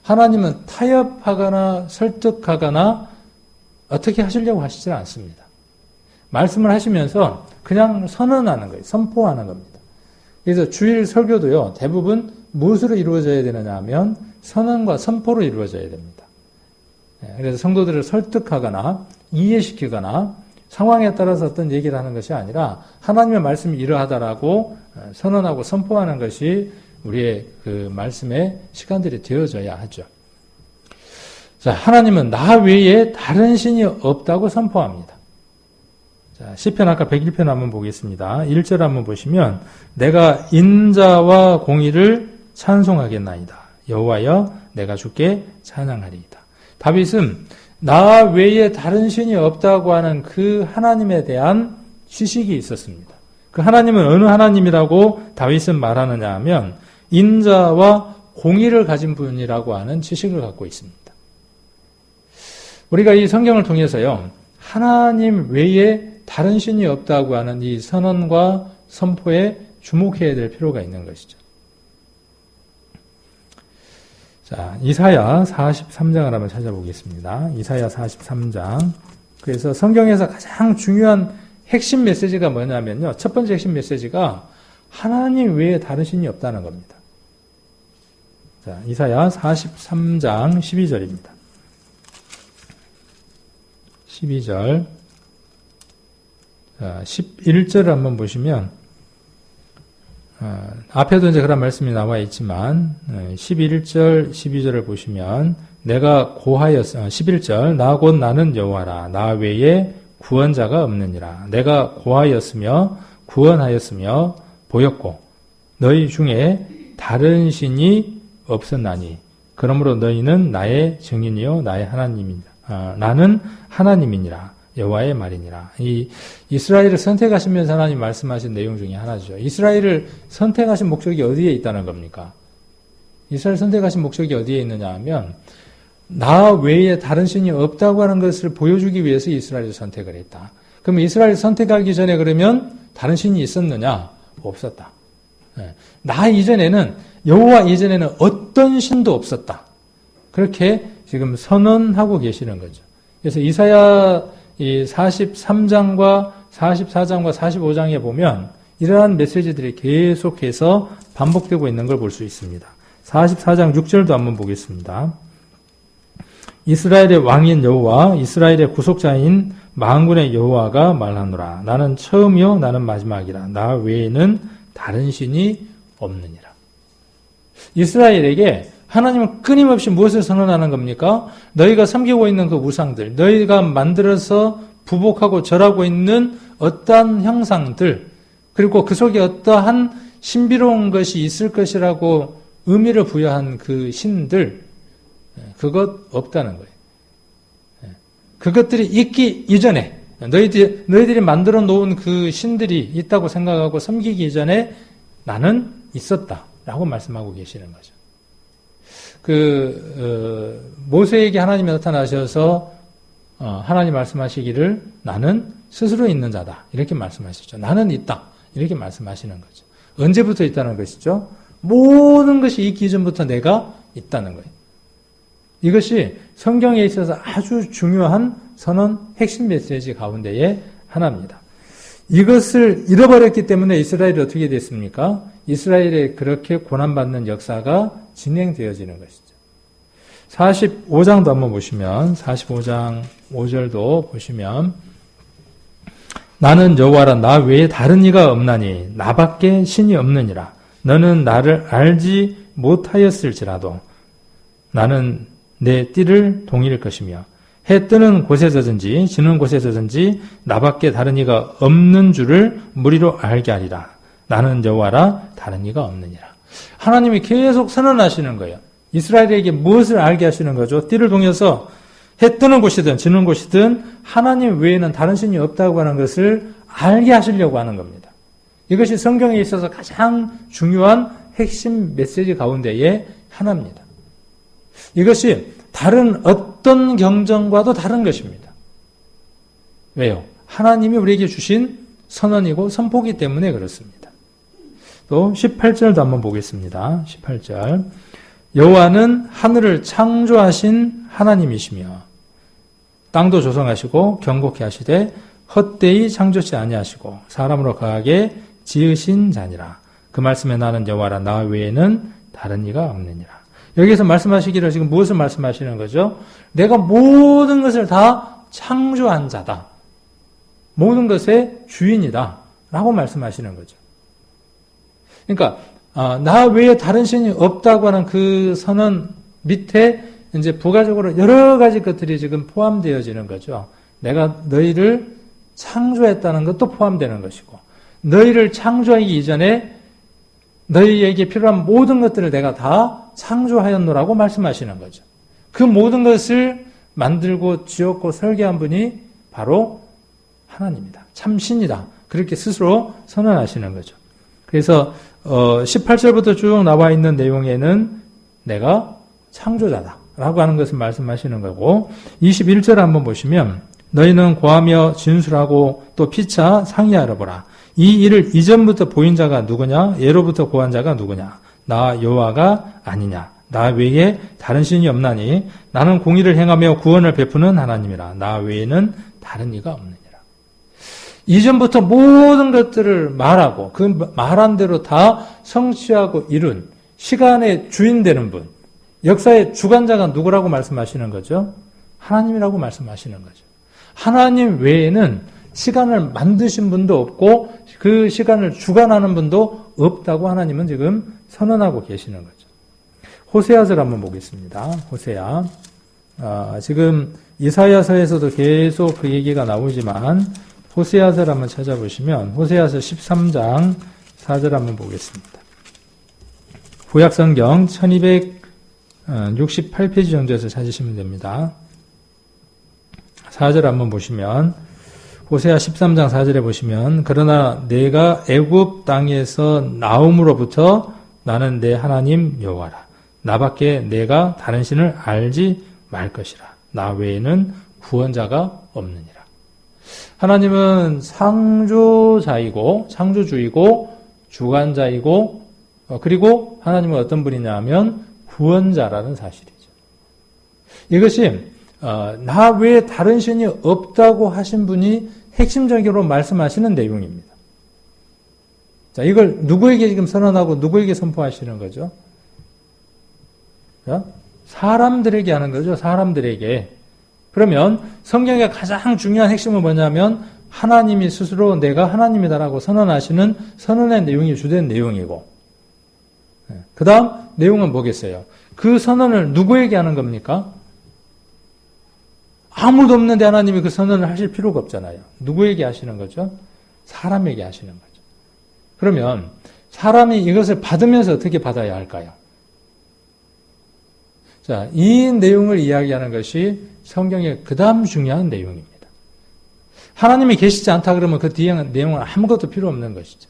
하나님은 타협하거나 설득하거나 어떻게 하시려고 하시지 않습니다. 말씀을 하시면서 그냥 선언하는 거예요. 선포하는 겁니다. 그래서 주일 설교도요. 대부분 무엇으로 이루어져야 되느냐 하면 선언과 선포로 이루어져야 됩니다. 그래서 성도들을 설득하거나 이해시키거나 상황에 따라서 어떤 얘기를 하는 것이 아니라 하나님의 말씀이 이러하다라고 선언하고 선포하는 것이 우리의 그 말씀의 시간들이 되어져야 하죠. 자, 하나님은 나 외에 다른 신이 없다고 선포합니다. 자, 시편 아까 101편 한번 보겠습니다. 1절 한번 보시면 내가 인자와 공의를 찬송하겠나이다. 여호와여 내가 주께 찬양하리이다. 다윗은 나 외에 다른 신이 없다고 하는 그 하나님에 대한 지식이 있었습니다. 그 하나님은 어느 하나님이라고 다윗은 말하느냐 하면 인자와 공의를 가진 분이라고 하는 지식을 갖고 있습니다. 우리가 이 성경을 통해서요. 하나님 외에 다른 신이 없다고 하는 이 선언과 선포에 주목해야 될 필요가 있는 것이죠. 자, 이사야 43장을 한번 찾아보겠습니다. 이사야 43장. 그래서 성경에서 가장 중요한 핵심 메시지가 뭐냐면요. 첫 번째 핵심 메시지가 하나님 외에 다른 신이 없다는 겁니다. 자, 이사야 43장 12절입니다. 12절. 자, 11절을 한번 보시면 앞에도 이제 그런 말씀이 나와 있지만 11절, 12절을 보시면 내가 고하였어 11절 나 곧 나는 여호와라 나 외에 구원자가 없느니라 내가 고하였으며 구원하였으며 보였고 너희 중에 다른 신이 없었나니 그러므로 너희는 나의 증인이요 나의 하나님이니라 나는 하나님이니라 여호와의 말이니라. 이 이스라엘을 선택하시면서 하나님 말씀하신 내용 중에 하나죠. 이스라엘을 선택하신 목적이 어디에 있다는 겁니까? 이스라엘 선택하신 목적이 어디에 있느냐 하면 나 외에 다른 신이 없다고 하는 것을 보여주기 위해서 이스라엘을 선택을 했다. 그럼 이스라엘을 선택하기 전에 그러면 다른 신이 있었느냐? 없었다. 나 이전에는 여호와 이전에는 어떤 신도 없었다. 그렇게 지금 선언하고 계시는 거죠. 그래서 이사야 이 43장과 44장과 45장에 보면 이러한 메시지들이 계속해서 반복되고 있는 걸 볼 수 있습니다. 44장 6절도 한번 보겠습니다. 이스라엘의 왕인 여호와 이스라엘의 구속자인 만군의 여호와가 말하노라. 나는 처음이요 나는 마지막이라. 나 외에는 다른 신이 없느니라. 이스라엘에게 하나님은 끊임없이 무엇을 선언하는 겁니까? 너희가 섬기고 있는 그 우상들, 너희가 만들어서 부복하고 절하고 있는 어떠한 형상들, 그리고 그 속에 어떠한 신비로운 것이 있을 것이라고 의미를 부여한 그 신들, 그것 없다는 거예요. 그것들이 있기 이전에, 너희들이 만들어 놓은 그 신들이 있다고 생각하고 섬기기 이전에 나는 있었다라고 말씀하고 계시는 거죠. 모세에게 하나님이 나타나셔서 하나님 말씀하시기를 나는 스스로 있는 자다 이렇게 말씀하시죠. 나는 있다 이렇게 말씀하시는 거죠. 언제부터 있다는 것이죠? 모든 것이 있기 이전부터 내가 있다는 거예요. 이것이 성경에 있어서 아주 중요한 선언 핵심 메시지 가운데의 하나입니다. 이것을 잃어버렸기 때문에 이스라엘이 어떻게 됐습니까? 이스라엘에 그렇게 고난받는 역사가 진행되어지는 것이죠. 45장도 한번 보시면 45장 5절도 보시면 나는 여호와라 나 외에 다른 이가 없나니 나밖에 신이 없느니라. 너는 나를 알지 못하였을지라도 나는 내 띠를 동일 것이며 해 뜨는 곳에서든지 지는 곳에서든지 나밖에 다른 이가 없는 줄을 무리로 알게 하리라. 나는 여호와라 다른 이가 없느니라. 하나님이 계속 선언하시는 거예요. 이스라엘에게 무엇을 알게 하시는 거죠? 띠를 동여서 해 뜨는 곳이든 지는 곳이든 하나님 외에는 다른 신이 없다고 하는 것을 알게 하시려고 하는 겁니다. 이것이 성경에 있어서 가장 중요한 핵심 메시지 가운데의 하나입니다. 이것이 다른 어떤 경전과도 다른 것입니다. 왜요? 하나님이 우리에게 주신 선언이고 선포기 때문에 그렇습니다. 또 18절도 한번 보겠습니다. 18절 여호와는 하늘을 창조하신 하나님이시며 땅도 조성하시고 경고케 하시되 헛되이 창조치 아니하시고 사람으로 거하게 지으신 자니라. 그 말씀에 나는 여호와라 나 외에는 다른 이가 없느니라. 여기서 말씀하시기를 지금 무엇을 말씀하시는 거죠? 내가 모든 것을 다 창조한 자다. 모든 것의 주인이다. 라고 말씀하시는 거죠. 그러니까 나 외에 다른 신이 없다고 하는 그 선언 밑에 이제 부가적으로 여러 가지 것들이 지금 포함되어지는 거죠. 내가 너희를 창조했다는 것도 포함되는 것이고 너희를 창조하기 이전에 너희에게 필요한 모든 것들을 내가 다 창조하였노라고 말씀하시는 거죠. 그 모든 것을 만들고 지었고 설계한 분이 바로 하나님이다. 참신이다. 그렇게 스스로 선언하시는 거죠. 그래서 18절부터 쭉 나와 있는 내용에는 내가 창조자다 라고 하는 것을 말씀하시는 거고 21절 한번 보시면 너희는 고하며 진술하고 또 피차 상의하라 보라. 이 일을 이전부터 보인 자가 누구냐? 예로부터 고한 자가 누구냐? 나 여호와가 아니냐? 나 외에 다른 신이 없나니 나는 공의를 행하며 구원을 베푸는 하나님이라. 나 외에는 다른 이가 없느니라. 이전부터 모든 것들을 말하고 그 말한 대로 다 성취하고 이룬 시간의 주인 되는 분, 역사의 주관자가 누구라고 말씀하시는 거죠? 하나님이라고 말씀하시는 거죠. 하나님 외에는 시간을 만드신 분도 없고 그 시간을 주관하는 분도 없다고 하나님은 지금 선언하고 계시는 거죠. 호세아서를 한번 보겠습니다. 호세아. 지금 이사야서에서도 계속 그 얘기가 나오지만 호세아서를 한번 찾아보시면 호세아서 13장 4절 한번 보겠습니다. 구약성경 1268페이지 정도에서 찾으시면 됩니다. 4절 한번 보시면 호세아 13장 4절에 보시면 그러나 내가 애굽 땅에서 나옴으로부터 나는 내 하나님 여호와라. 나밖에 내가 다른 신을 알지 말 것이라. 나 외에는 구원자가 없느니라. 하나님은 창조자이고 창조주이고 주관자이고 그리고 하나님은 어떤 분이냐 하면 구원자라는 사실이죠. 이것이 나 외에 다른 신이 없다고 하신 분이 핵심적으로 말씀하시는 내용입니다. 자, 이걸 누구에게 지금 선언하고 누구에게 선포하시는 거죠? 자, 사람들에게 하는 거죠. 사람들에게. 그러면 성경의 가장 중요한 핵심은 뭐냐면 하나님이 스스로 내가 하나님이다라고 선언하시는 선언의 내용이 주된 내용이고 그 다음 내용은 뭐겠어요? 그 선언을 누구에게 하는 겁니까? 아무도 없는데 하나님이 그 선언을 하실 필요가 없잖아요. 누구에게 하시는 거죠? 사람에게 하시는 거죠. 그러면 사람이 이것을 받으면서 어떻게 받아야 할까요? 자, 이 내용을 이야기하는 것이 성경의 그 다음 중요한 내용입니다. 하나님이 계시지 않다 그러면 그 뒤에 내용은 아무것도 필요 없는 것이죠.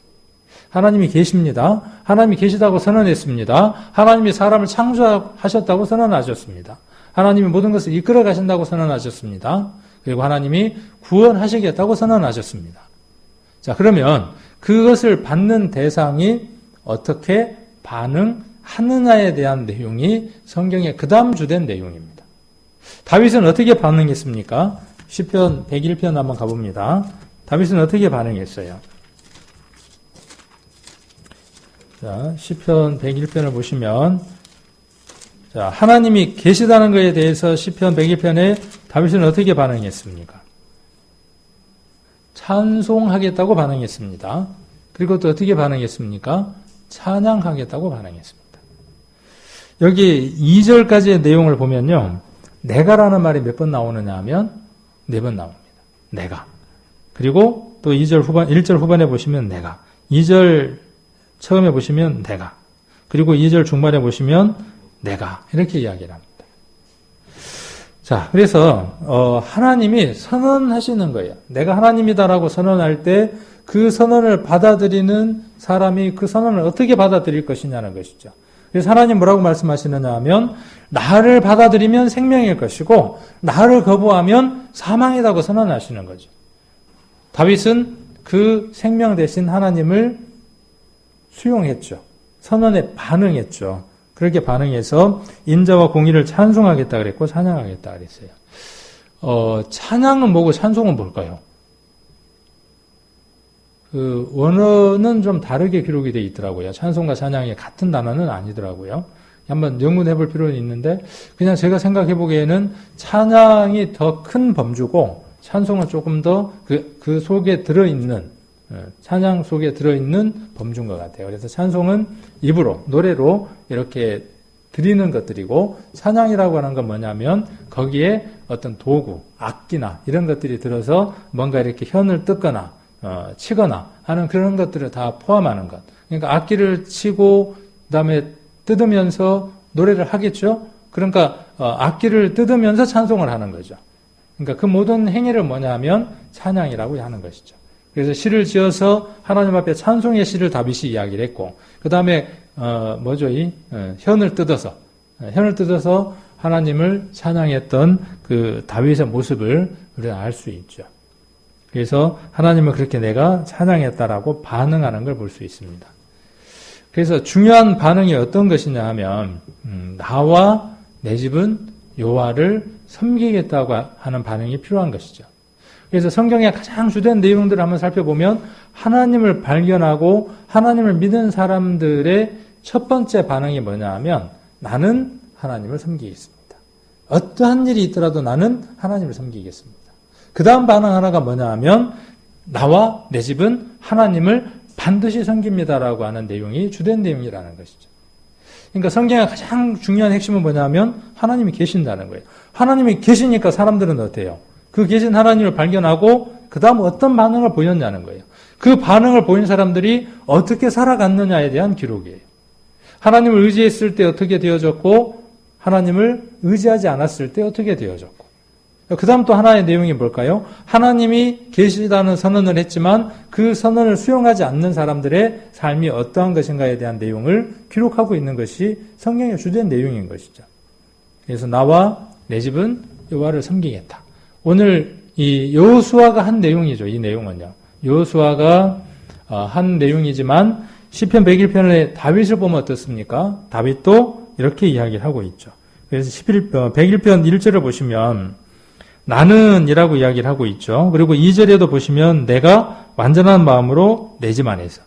하나님이 계십니다. 하나님이 계시다고 선언했습니다. 하나님이 사람을 창조하셨다고 선언하셨습니다. 하나님이 모든 것을 이끌어 가신다고 선언하셨습니다. 그리고 하나님이 구원하시겠다고 선언하셨습니다. 자, 그러면 그것을 받는 대상이 어떻게 반응하느냐에 대한 내용이 성경의 그 다음 주된 내용입니다. 다윗은 어떻게 반응했습니까? 시편 101편 한번 가봅니다. 다윗은 어떻게 반응했어요? 자, 시편 101편을 보시면, 자, 하나님이 계시다는 것에 대해서 시편 101편에 다윗은 어떻게 반응했습니까? 찬송하겠다고 반응했습니다. 그리고 또 어떻게 반응했습니까? 찬양하겠다고 반응했습니다. 여기 2절까지의 내용을 보면요. 내가라는 말이 몇 번 나오느냐 하면 4번 나옵니다. 내가. 그리고 또 1절 후반에 보시면 내가. 2절 처음에 보시면 내가. 그리고 2절 중반에 보시면 내가. 이렇게 이야기를 합니다. 자, 그래서 하나님이 선언하시는 거예요. 내가 하나님이다라고 선언할 때 그 선언을 받아들이는 사람이 그 선언을 어떻게 받아들일 것이냐는 것이죠. 그래서 하나님 뭐라고 말씀하시느냐 하면 나를 받아들이면 생명일 것이고 나를 거부하면 사망이라고 선언하시는 거죠. 다윗은 그 생명 대신 하나님을 수용했죠. 선언에 반응했죠. 그렇게 반응해서 인자와 공의를 찬송하겠다 그랬고 찬양하겠다 그랬어요. 찬양은 뭐고 찬송은 뭘까요? 그 원어는 좀 다르게 기록이 되어 있더라고요. 찬송과 찬양이 같은 단어는 아니더라고요. 한번 연구해 볼 필요는 있는데 그냥 제가 생각해 보기에는 찬양이 더 큰 범주고 찬송은 조금 더 그 속에 들어있는 찬양 속에 들어있는 범주인 것 같아요. 그래서 찬송은 입으로 노래로 이렇게 드리는 것들이고 찬양이라고 하는 건 뭐냐면 거기에 어떤 도구, 악기나 이런 것들이 들어서 뭔가 이렇게 현을 뜯거나 치거나 하는 그런 것들을 다 포함하는 것. 그러니까 악기를 치고 그다음에 뜯으면서 노래를 하겠죠. 그러니까 악기를 뜯으면서 찬송을 하는 거죠. 그러니까 그 모든 행위를 뭐냐면 찬양이라고 하는 것이죠. 그래서 시를 지어서 하나님 앞에 찬송의 시를 다윗이 이야기를 했고 그 다음에 현을 뜯어서 하나님을 찬양했던 그 다윗의 모습을 우리가 알 수 있죠. 그래서 하나님을 그렇게 내가 찬양했다라고 반응하는 걸 볼 수 있습니다. 그래서 중요한 반응이 어떤 것이냐 하면 나와 내 집은 여호와를 섬기겠다고 하는 반응이 필요한 것이죠. 그래서 성경의 가장 주된 내용들을 한번 살펴보면 하나님을 발견하고 하나님을 믿는 사람들의 첫 번째 반응이 뭐냐 하면 나는 하나님을 섬기겠습니다. 어떠한 일이 있더라도 나는 하나님을 섬기겠습니다. 그 다음 반응 하나가 뭐냐 하면 나와 내 집은 하나님을 반드시 섬깁니다라고 하는 내용이 주된 내용이라는 것이죠. 그러니까 성경의 가장 중요한 핵심은 뭐냐 하면 하나님이 계신다는 거예요. 하나님이 계시니까 사람들은 어때요? 그 계신 하나님을 발견하고 그 다음 어떤 반응을 보였냐는 거예요. 그 반응을 보인 사람들이 어떻게 살아갔느냐에 대한 기록이에요. 하나님을 의지했을 때 어떻게 되어졌고 하나님을 의지하지 않았을 때 어떻게 되어졌고 그 다음 또 하나의 내용이 뭘까요? 하나님이 계시다는 선언을 했지만 그 선언을 수용하지 않는 사람들의 삶이 어떠한 것인가에 대한 내용을 기록하고 있는 것이 성경의 주된 내용인 것이죠. 그래서 나와 내 집은 여호와를 섬기겠다. 오늘 이 여호수아가 한 내용이죠. 이 내용은요. 여호수아가 한 내용이지만 시편 101편의 다윗을 보면 어떻습니까? 다윗도 이렇게 이야기를 하고 있죠. 그래서 101편 1절을 보시면 나는 이라고 이야기를 하고 있죠. 그리고 2절에도 보시면 내가 완전한 마음으로 내 집 안에서.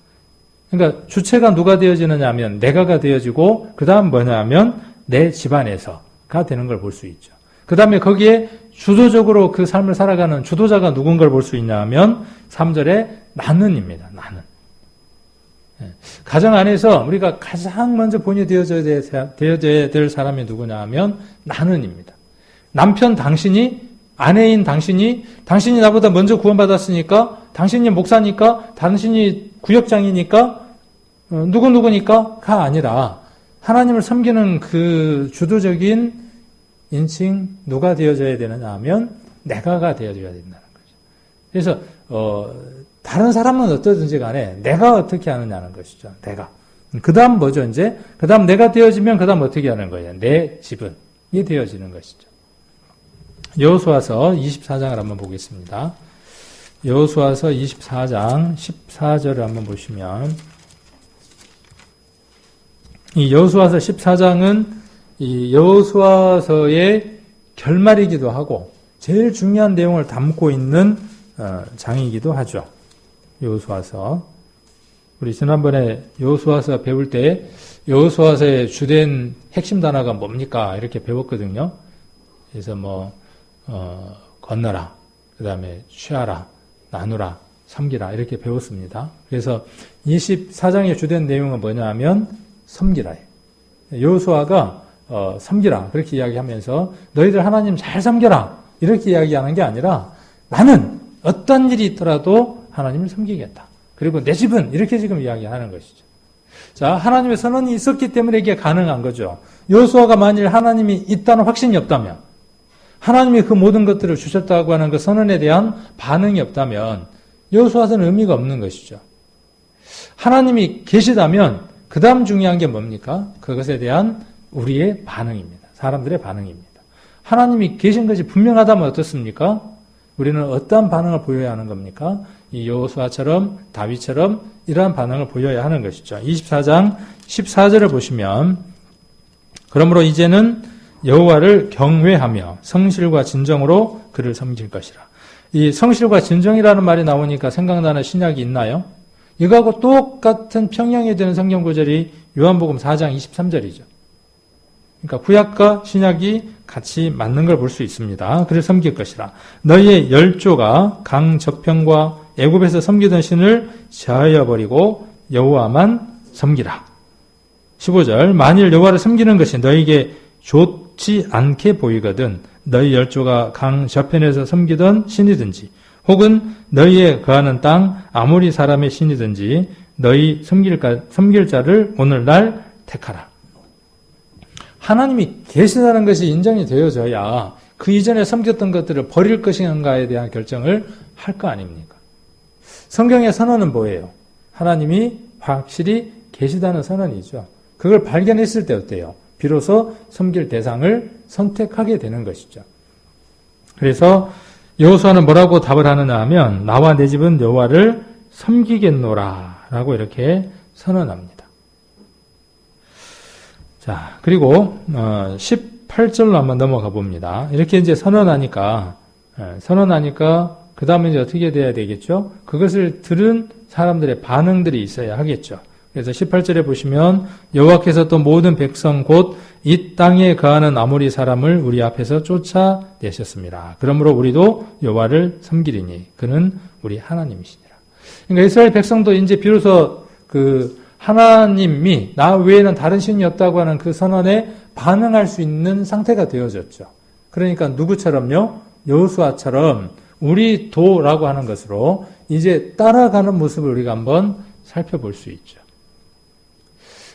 그러니까 주체가 누가 되어지느냐 하면 내가가 되어지고 그 다음 뭐냐 하면 내 집 안에서가 되는 걸 볼 수 있죠. 그 다음에 거기에 주도적으로 그 삶을 살아가는 주도자가 누군 걸 볼 수 있냐 하면 3절에 나는입니다. 나는. 가정 안에서 우리가 가장 먼저 본이 되어져야 될 사람이 누구냐 하면 나는입니다. 남편 당신이, 아내인 당신이 나보다 먼저 구원받았으니까, 당신이 목사니까, 당신이 구역장이니까, 누구니까가 아니라 하나님을 섬기는 그 주도적인 인칭 누가 되어져야 되느냐 하면 내가가 되어져야 된다는 거죠. 그래서 다른 사람은 어떠든지 간에 내가 어떻게 하느냐는 것이죠. 내가. 그 다음 뭐죠, 이제? 그 다음 내가 되어지면 그 다음 어떻게 하는 거예요? 내 집은. 이 되어지는 것이죠. 여호수아서 24장을 한번 보겠습니다. 여호수아서 24장 14절을 한번 보시면, 이 여호수아서 14장은 이 여호수아서의 결말이기도 하고, 제일 중요한 내용을 담고 있는 장이기도 하죠. 여호수아서. 우리 지난번에 여호수아서 배울 때 여호수아서의 주된 핵심 단어가 뭡니까? 이렇게 배웠거든요. 그래서 건너라, 그 다음에 취하라, 나누라, 섬기라 이렇게 배웠습니다. 그래서 24장의 주된 내용은 뭐냐 하면 섬기라예요. 여호수아가 섬기라 그렇게 이야기하면서 너희들 하나님 잘 섬겨라 이렇게 이야기하는 게 아니라 나는 어떤 일이 있더라도 하나님을 섬기겠다. 그리고 내 집은 이렇게 지금 이야기하는 것이죠. 자, 하나님의 선언이 있었기 때문에 이게 가능한 거죠. 여호수아가 만일 하나님이 있다는 확신이 없다면, 하나님이 그 모든 것들을 주셨다고 하는 그 선언에 대한 반응이 없다면 여호수아서는 의미가 없는 것이죠. 하나님이 계시다면 그 다음 중요한 게 뭡니까? 그것에 대한 우리의 반응입니다. 사람들의 반응입니다. 하나님이 계신 것이 분명하다면 어떻습니까? 우리는 어떠한 반응을 보여야 하는 겁니까? 이 여호수아처럼 다윗처럼 이러한 반응을 보여야 하는 것이죠. 24장 14절을 보시면 그러므로 이제는 여호와를 경외하며 성실과 진정으로 그를 섬길 것이라. 이 성실과 진정이라는 말이 나오니까 생각나는 신약이 있나요? 이거하고 똑같은 평형이 되는 성경 구절이 요한복음 4장 23절이죠. 그러니까 구약과 신약이 같이 맞는 걸 볼 수 있습니다. 그를 섬길 것이라. 너희의 열조가 강 저편과 애굽에서 섬기던 신을 제하여 버리고 여호와만 섬기라. 15절 만일 여호와를 섬기는 것이 너희에게 좋지 않게 보이거든 너희 열조가 강 저편에서 섬기던 신이든지 혹은 너희의 거하는 땅 아모리 사람의 신이든지 너희 섬길 자를 오늘날 택하라. 하나님이 계시다는 것이 인정이 되어져야 그 이전에 섬겼던 것들을 버릴 것인가에 대한 결정을 할 거 아닙니까? 성경의 선언은 뭐예요? 하나님이 확실히 계시다는 선언이죠. 그걸 발견했을 때 어때요? 비로소 섬길 대상을 선택하게 되는 것이죠. 그래서 여호수아는 뭐라고 답을 하느냐 하면 나와 내 집은 여호와를 섬기겠노라 라고 이렇게 선언합니다. 자, 그리고 18절로 한번 넘어가 봅니다. 이렇게 이제 선언하니까 그 다음에 이제 어떻게 돼야 되겠죠? 그것을 들은 사람들의 반응들이 있어야 하겠죠. 그래서 18절에 보시면 여호와께서 또 모든 백성 곧 이 땅에 거하는 아모리 사람을 우리 앞에서 쫓아내셨습니다. 그러므로 우리도 여호와를 섬기리니 그는 우리 하나님이시니라. 그러니까 이스라엘 백성도 이제 비로소 그 하나님이 나 외에는 다른 신이 없다고 하는 그 선언에 반응할 수 있는 상태가 되어졌죠. 그러니까 누구처럼요? 여호수아처럼 우리도라고 하는 것으로 이제 따라가는 모습을 우리가 한번 살펴볼 수 있죠.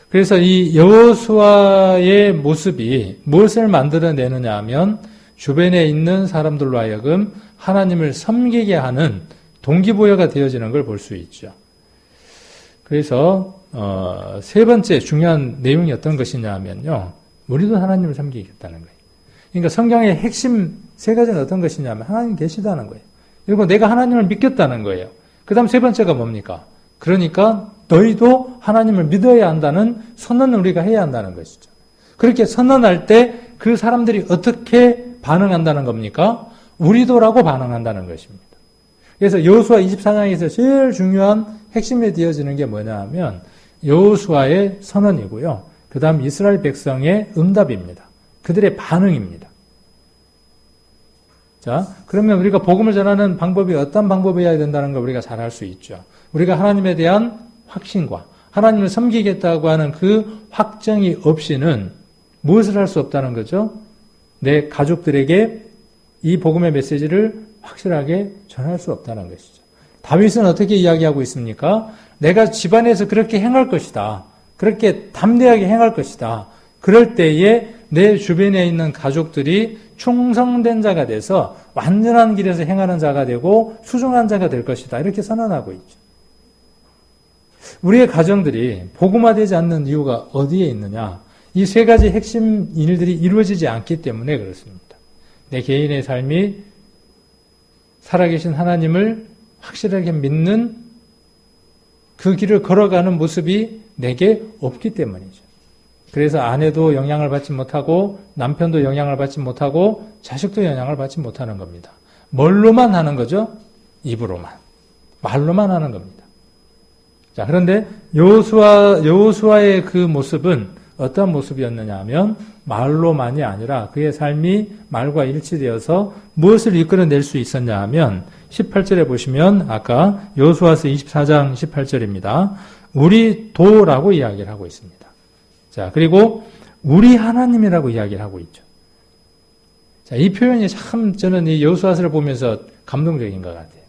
그래서 이 여호수아의 모습이 무엇을 만들어내느냐 하면 주변에 있는 사람들로 하여금 하나님을 섬기게 하는 동기부여가 되어지는 걸 볼 수 있죠. 그래서 세 번째 중요한 내용이 어떤 것이냐 하면요. 우리도 하나님을 섬기겠다는 거예요. 그러니까 성경의 핵심 세 가지는 어떤 것이냐 하면 하나님 계시다는 거예요. 그리고 내가 하나님을 믿겠다는 거예요. 그 다음 세 번째가 뭡니까? 그러니까 너희도 하나님을 믿어야 한다는 선언을 우리가 해야 한다는 것이죠. 그렇게 선언할 때 그 사람들이 어떻게 반응한다는 겁니까? 우리도라고 반응한다는 것입니다. 그래서 여호수아 24장에서 제일 중요한 핵심에 되어지는 게 뭐냐 하면 여호수아의 선언이고요. 그 다음 이스라엘 백성의 응답입니다. 그들의 반응입니다. 자, 그러면 우리가 복음을 전하는 방법이 어떤 방법이어야 된다는 걸 우리가 잘 알 수 있죠. 우리가 하나님에 대한 확신과 하나님을 섬기겠다고 하는 그 확정이 없이는 무엇을 할 수 없다는 거죠? 내 가족들에게 이 복음의 메시지를 확실하게 전할 수 없다는 것이죠. 다윗은 어떻게 이야기하고 있습니까? 내가 집안에서 그렇게 행할 것이다. 그렇게 담대하게 행할 것이다. 그럴 때에 내 주변에 있는 가족들이 충성된 자가 돼서 완전한 길에서 행하는 자가 되고 수종한 자가 될 것이다. 이렇게 선언하고 있죠. 우리의 가정들이 복음화되지 않는 이유가 어디에 있느냐? 이 세 가지 핵심 일들이 이루어지지 않기 때문에 그렇습니다. 내 개인의 삶이 살아계신 하나님을 확실하게 믿는 그 길을 걸어가는 모습이 내게 없기 때문이죠. 그래서 아내도 영향을 받지 못하고 남편도 영향을 받지 못하고 자식도 영향을 받지 못하는 겁니다. 뭘로만 하는 거죠? 입으로만. 말로만 하는 겁니다. 자, 그런데 여호수아의 그 모습은 어떤 모습이었느냐 하면 말로만이 아니라 그의 삶이 말과 일치되어서 무엇을 이끌어낼 수 있었냐 하면 18절에 보시면 아까 여호수아서 24장 18절입니다. 우리 도라고 이야기를 하고 있습니다. 자, 그리고 우리 하나님이라고 이야기를 하고 있죠. 자, 이 표현이 참 저는 이 여호수아서를 보면서 감동적인 것 같아요.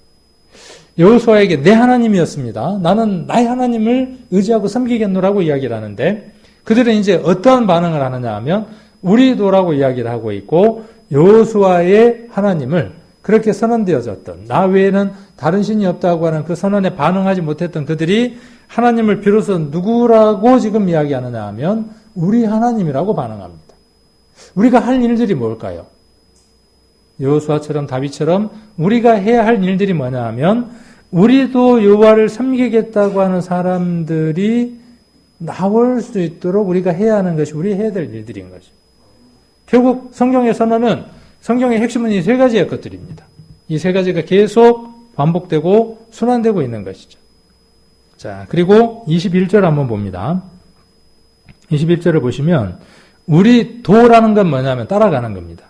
여호수아에게 내 하나님이었습니다. 나는 나의 하나님을 의지하고 섬기겠노라고 이야기를 하는데 그들은 이제 어떠한 반응을 하느냐 하면 우리 도라고 이야기를 하고 있고 여호수아의 하나님을 그렇게 선언되어졌던 나 외에는 다른 신이 없다고 하는 그 선언에 반응하지 못했던 그들이 하나님을 비로소 누구라고 지금 이야기하느냐 하면 우리 하나님이라고 반응합니다. 우리가 할 일들이 뭘까요? 여호수아처럼 다윗처럼 우리가 해야 할 일들이 뭐냐 하면 우리도 여호와를 섬기겠다고 하는 사람들이 나올 수 있도록 우리가 해야 하는 것이 우리 해야 될 일들인 것이죠. 결국 성경의 선언은 성경의 핵심은 이 세 가지의 것들입니다. 이 세 가지가 계속 반복되고 순환되고 있는 것이죠. 자, 그리고 21절 한번 봅니다. 21절을 보시면 우리 도라는 건 뭐냐면 따라가는 겁니다.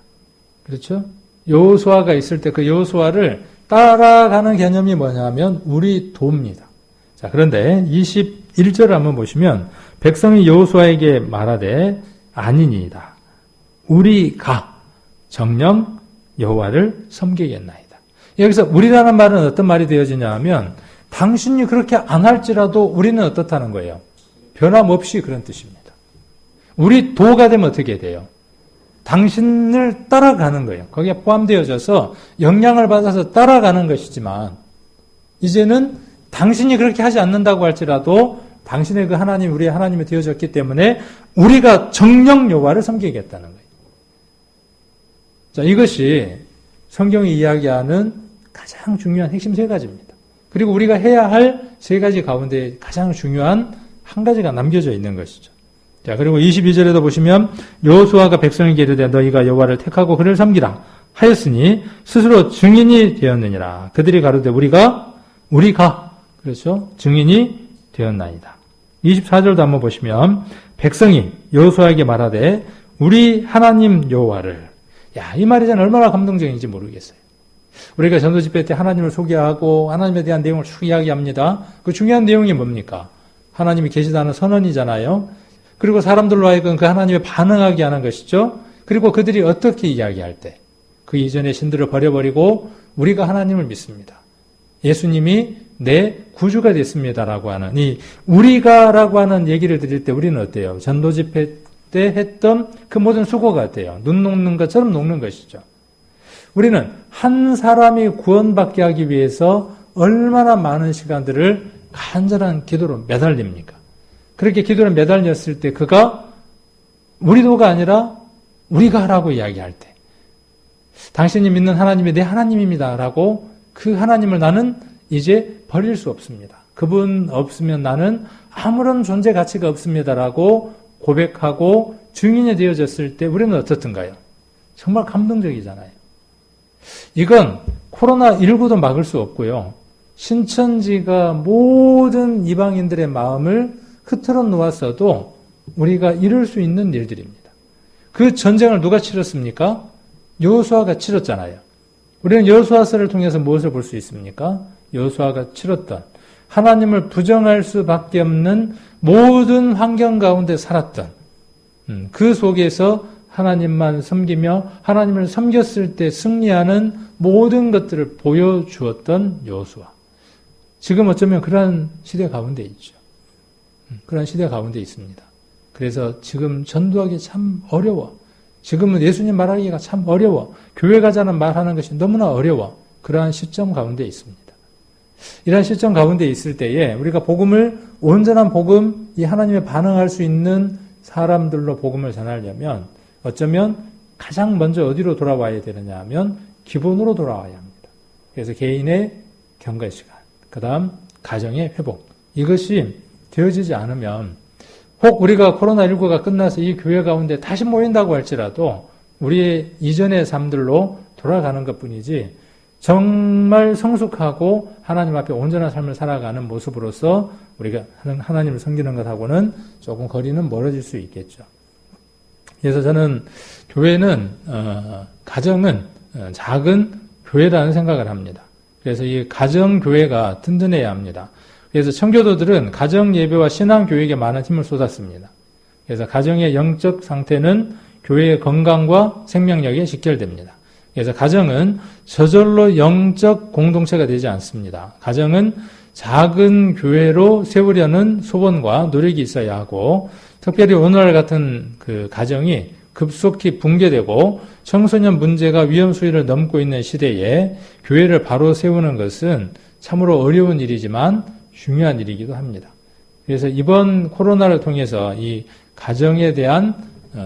그렇죠? 여호수아가 있을 때 그 여호수아를 따라가는 개념이 뭐냐면 우리 도입니다. 자, 그런데 21절을 한번 보시면 백성이 여호수아에게 말하되 아니니이다. 우리가 정녕 여호와를 섬기겠나이다. 여기서 우리라는 말은 어떤 말이 되어지냐 하면 당신이 그렇게 안 할지라도 우리는 어떻다는 거예요? 변함없이 그런 뜻입니다. 우리 도가 되면 어떻게 돼요? 당신을 따라가는 거예요. 거기에 포함되어져서 영향을 받아서 따라가는 것이지만 이제는 당신이 그렇게 하지 않는다고 할지라도 당신의 그 하나님, 우리의 하나님이 되어졌기 때문에 우리가 정녕 여호와를 섬기겠다는 거예요. 자, 이것이 성경이 이야기하는 가장 중요한 핵심 세 가지입니다. 그리고 우리가 해야 할 세 가지 가운데 가장 중요한 한 가지가 남겨져 있는 것이죠. 자, 그리고 22절에도 보시면 여호수아가 백성에게 이르되 너희가 여호와를 택하고 그를 섬기라 하였으니 스스로 증인이 되었느니라. 그들이 가로되 우리가 그렇죠? 증인이 되었나이다. 24절도 한번 보시면 백성이 여호수아에게 말하되 우리 하나님 여호와를 이 말이 저는 얼마나 감동적인지 모르겠어요. 우리가 전도 집회 때 하나님을 소개하고 하나님에 대한 내용을 쭉 이야기합니다. 그 중요한 내용이 뭡니까? 하나님이 계시다는 선언이잖아요. 그리고 사람들로 하여금 그 하나님에 반응하게 하는 것이죠. 그리고 그들이 어떻게 이야기할 때 그 이전의 신들을 버려버리고 우리가 하나님을 믿습니다. 예수님이 내 구주가 됐습니다라고 하는 이 우리가라고 하는 얘기를 드릴 때 우리는 어때요? 전도 집회 때 했던 그 모든 수고가 어때요? 눈 녹는 것처럼 녹는 것이죠. 우리는 한 사람이 구원받게 하기 위해서 얼마나 많은 시간들을 간절한 기도로 매달립니까? 그렇게 기도를 매달렸을 때 그가 우리 도가 아니라 우리가 하라고 이야기할 때 당신이 믿는 하나님이 내 하나님입니다 라고 그 하나님을 나는 이제 버릴 수 없습니다. 그분 없으면 나는 아무런 존재 가치가 없습니다라고 고백하고 증인이 되어졌을 때 우리는 어떻든가요? 정말 감동적이잖아요. 이건 코로나19도 막을 수 없고요. 신천지가 모든 이방인들의 마음을 흐트러 놓았어도 우리가 이룰 수 있는 일들입니다. 그 전쟁을 누가 치렀습니까? 여호수아가 치렀잖아요. 우리는 여호수아서를 통해서 무엇을 볼 수 있습니까? 여호수아가 치렀던 하나님을 부정할 수밖에 없는 모든 환경 가운데 살았던 그 속에서 하나님만 섬기며 하나님을 섬겼을 때 승리하는 모든 것들을 보여주었던 여호수아. 지금 어쩌면 그러한 시대 가운데 있죠. 그러한 시대 가운데 있습니다. 그래서 지금 전도하기 참 어려워. 지금은 예수님 말하기가 참 어려워. 교회 가자는 말하는 것이 너무나 어려워. 그러한 시점 가운데 있습니다. 이러한 시점 가운데 있을 때에 우리가 복음을 온전한 복음, 이 하나님에 반응할 수 있는 사람들로 복음을 전하려면 어쩌면 가장 먼저 어디로 돌아와야 되느냐 하면 기본으로 돌아와야 합니다. 그래서 개인의 경건 시간, 그 다음 가정의 회복, 이것이 되어지지 않으면 혹 우리가 코로나19가 끝나서 이 교회 가운데 다시 모인다고 할지라도 우리의 이전의 삶들로 돌아가는 것뿐이지 정말 성숙하고 하나님 앞에 온전한 삶을 살아가는 모습으로서 우리가 하나님을 섬기는 것하고는 조금 거리는 멀어질 수 있겠죠. 그래서 저는 교회는 가정은 작은 교회라는 생각을 합니다. 그래서 이 가정교회가 든든해야 합니다. 그래서 청교도들은 가정예배와 신앙교육에 많은 힘을 쏟았습니다. 그래서 가정의 영적 상태는 교회의 건강과 생명력에 직결됩니다. 그래서 가정은 저절로 영적 공동체가 되지 않습니다. 가정은 작은 교회로 세우려는 소원과 노력이 있어야 하고, 특별히 오늘날 같은 그 가정이 급속히 붕괴되고 청소년 문제가 위험 수위를 넘고 있는 시대에 교회를 바로 세우는 것은 참으로 어려운 일이지만 중요한 일이기도 합니다. 그래서 이번 코로나를 통해서 이 가정에 대한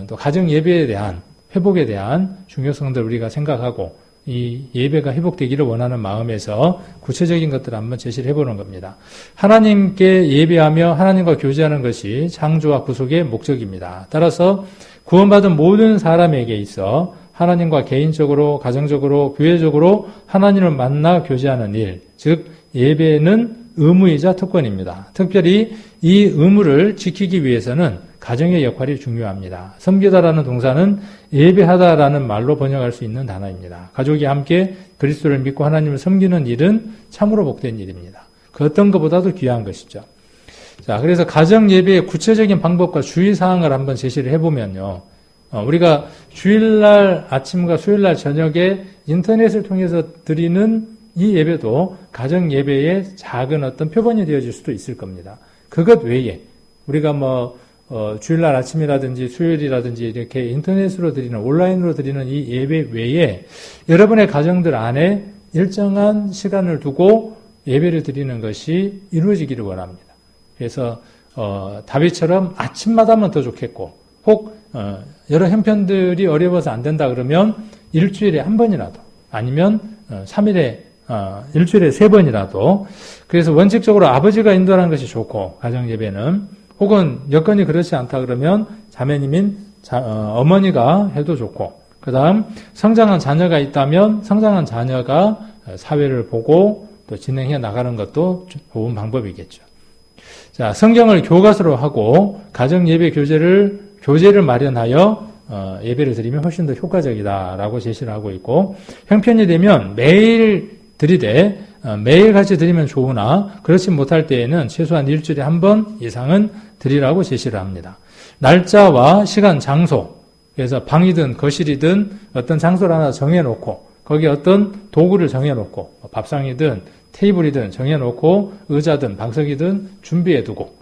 또 가정 예배에 대한 회복에 대한 중요성들을 우리가 생각하고 이 예배가 회복되기를 원하는 마음에서 구체적인 것들을 한번 제시를 해보는 겁니다. 하나님께 예배하며 하나님과 교제하는 것이 창조와 구속의 목적입니다. 따라서 구원받은 모든 사람에게 있어 하나님과 개인적으로, 가정적으로, 교회적으로 하나님을 만나 교제하는 일, 즉 예배는 의무이자 특권입니다. 특별히 이 의무를 지키기 위해서는 가정의 역할이 중요합니다. 섬기다라는 동사는 예배하다라는 말로 번역할 수 있는 단어입니다. 가족이 함께 그리스도를 믿고 하나님을 섬기는 일은 참으로 복된 일입니다. 그 어떤 것보다도 귀한 것이죠. 자, 그래서 가정 예배의 구체적인 방법과 주의사항을 한번 제시를 해보면요. 우리가 주일날 아침과 수요일날 저녁에 인터넷을 통해서 드리는 이 예배도 가정 예배의 작은 어떤 표본이 되어질 수도 있을 겁니다. 그것 외에 우리가 주일날 아침이라든지 수요일이라든지 이렇게 인터넷으로 드리는, 온라인으로 드리는 이 예배 외에 여러분의 가정들 안에 일정한 시간을 두고 예배를 드리는 것이 이루어지기를 원합니다. 그래서 다윗처럼 아침마다면 더 좋겠고, 혹 여러 형편들이 어려워서 안 된다 그러면 일주일에 한 번이라도, 아니면 3일에 일주일에 3번이라도. 그래서 원칙적으로 아버지가 인도하는 것이 좋고, 가정 예배는 혹은 여건이 그렇지 않다 그러면 자매님인 어머니가 해도 좋고, 그 다음 성장한 자녀가 있다면 성장한 자녀가 사회를 보고 또 진행해 나가는 것도 좋은 방법이겠죠. 자, 성경을 교과서로 하고 가정 예배 교재를 마련하여 예배를 드리면 훨씬 더 효과적이다라고 제시를 하고 있고, 형편이 되면 매일 드리되 매일 같이 드리면 좋으나 그렇지 못할 때에는 최소한 일주일에 한 번 이상은 드리라고 제시를 합니다. 날짜와 시간, 장소, 그래서 방이든 거실이든 어떤 장소를 하나 정해놓고 거기에 어떤 도구를 정해놓고 밥상이든 테이블이든 정해놓고 의자든 방석이든 준비해두고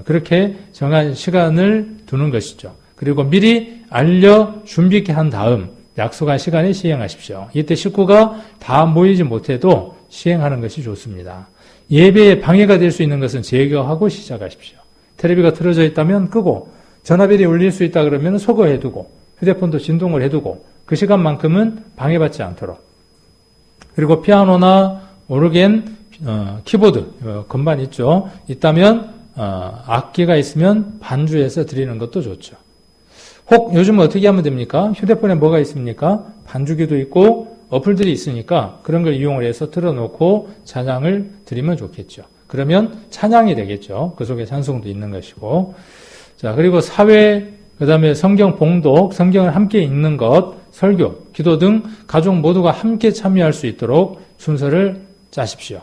그렇게 정한 시간을 두는 것이죠. 그리고 미리 알려 준비케 한 다음 약속한 시간에 시행하십시오. 이때 식구가 다 모이지 못해도 시행하는 것이 좋습니다. 예배에 방해가 될 수 있는 것은 제거하고 시작하십시오. 텔레비가 틀어져 있다면 끄고, 전화벨이 울릴 수 있다 그러면 소거해두고, 휴대폰도 진동을 해두고, 그 시간만큼은 방해받지 않도록. 그리고 피아노나 오르겐, 키보드, 건반 있죠. 있다면 악기가 있으면 반주해서 드리는 것도 좋죠. 혹 요즘 어떻게 하면 됩니까? 휴대폰에 뭐가 있습니까? 반주기도 있고 어플들이 있으니까 그런 걸 이용을 해서 틀어놓고 찬양을 드리면 좋겠죠. 그러면 찬양이 되겠죠. 그 속에 찬송도 있는 것이고. 자, 그리고 사회, 그 다음에 성경 봉독, 성경을 함께 읽는 것, 설교, 기도 등 가족 모두가 함께 참여할 수 있도록 순서를 짜십시오.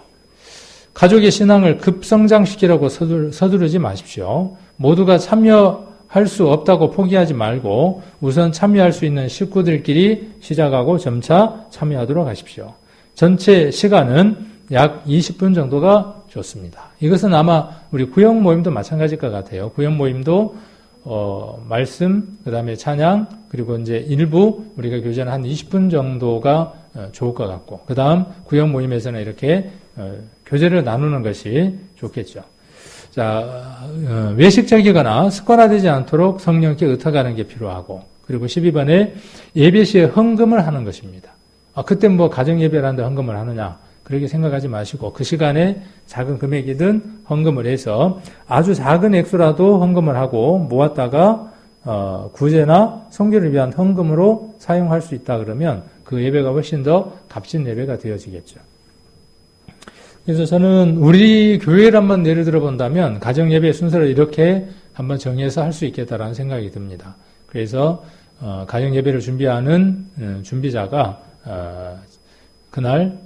가족의 신앙을 급성장시키라고 서두르지 마십시오. 모두가 참여할 수 없다고 포기하지 말고 우선 참여할 수 있는 식구들끼리 시작하고 점차 참여하도록 하십시오. 전체 시간은 약 20분 정도가 좋습니다. 이것은 아마 우리 구역 모임도 마찬가지일 것 같아요. 구역 모임도 말씀, 그 다음에 찬양, 그리고 이제 일부 우리가 교제는 한 20분 정도가 좋을 것 같고, 그 다음 구역 모임에서는 이렇게 교제를 나누는 것이 좋겠죠. 자, 외식적이거나 습관화되지 않도록 성령께 의탁하는 게 필요하고, 그리고 12번에 예배 시에 헌금을 하는 것입니다. 그때 뭐 가정 예배를 하는데 헌금을 하느냐, 그렇게 생각하지 마시고 그 시간에 작은 금액이든 헌금을 해서 아주 작은 액수라도 헌금을 하고 모았다가 구제나 선교를 위한 헌금으로 사용할 수 있다 그러면 그 예배가 훨씬 더 값진 예배가 되어지겠죠. 그래서 저는 우리 교회를 한번 예를 들어 본다면 가정 예배 순서를 이렇게 한번 정해서 할 수 있겠다라는 생각이 듭니다. 그래서 가정 예배를 준비하는 준비자가 그날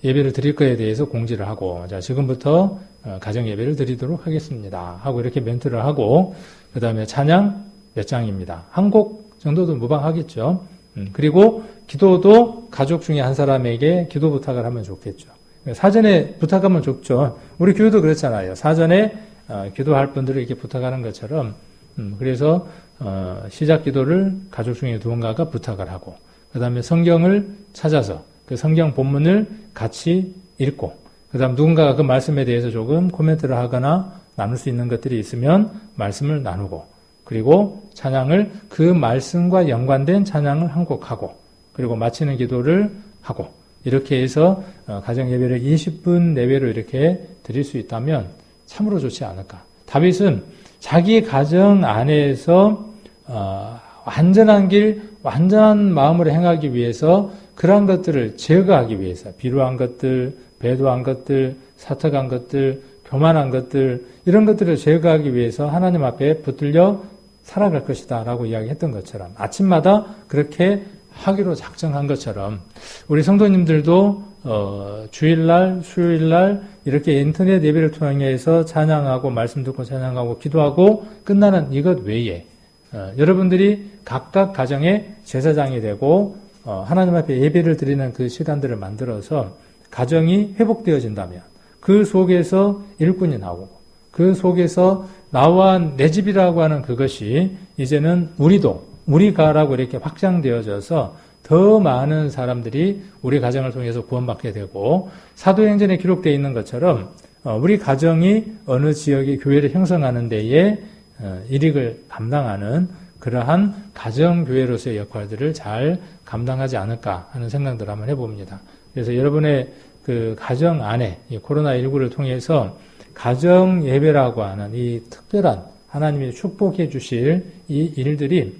예배를 드릴 거에 대해서 공지를 하고, 자, 지금부터 가정 예배를 드리도록 하겠습니다 하고 이렇게 멘트를 하고, 그 다음에 찬양 몇 장입니다. 한 곡 정도도 무방하겠죠. 그리고 기도도 가족 중에 한 사람에게 기도 부탁을 하면 좋겠죠. 사전에 부탁하면 좋죠. 우리 교회도 그렇잖아요. 사전에 기도할 분들을 이렇게 부탁하는 것처럼, 그래서 시작 기도를 가족 중에 누군가가 부탁을 하고, 그 다음에 성경을 찾아서 그 성경 본문을 같이 읽고, 그 다음 누군가가 그 말씀에 대해서 조금 코멘트를 하거나 나눌 수 있는 것들이 있으면 말씀을 나누고, 그리고 찬양을 그 말씀과 연관된 찬양을 한 곡 하고, 그리고 마치는 기도를 하고, 이렇게 해서 가정 예배를 20분 내외로 이렇게 드릴 수 있다면 참으로 좋지 않을까. 다윗은 자기 가정 안에서 완전한 길, 완전한 마음으로 행하기 위해서 그러한 것들을 제거하기 위해서 비루한 것들, 배도한 것들, 사특한 것들, 교만한 것들, 이런 것들을 제거하기 위해서 하나님 앞에 붙들려 살아갈 것이다 라고 이야기했던 것처럼 아침마다 그렇게 하기로 작정한 것처럼 우리 성도님들도 주일날, 수요일날 이렇게 인터넷 예배를 통해서 찬양하고 말씀 듣고 찬양하고 기도하고 끝나는 이것 외에 여러분들이 각각 가정의 제사장이 되고 하나님 앞에 예배를 드리는 그 시간들을 만들어서 가정이 회복되어진다면 그 속에서 일꾼이 나오고 그 속에서 나와 내 집이라고 하는 그것이 이제는 우리가라고 이렇게 확장되어져서 더 많은 사람들이 우리 가정을 통해서 구원받게 되고 사도행전에 기록되어 있는 것처럼 우리 가정이 어느 지역의 교회를 형성하는 데에 일익을 감당하는 그러한 가정교회로서의 역할들을 잘 감당하지 않을까 하는 생각들을 한번 해봅니다. 그래서 여러분의 그 가정 안에 이 코로나19를 통해서 가정 예배라고 하는 이 특별한 하나님이 축복해 주실 이 일들이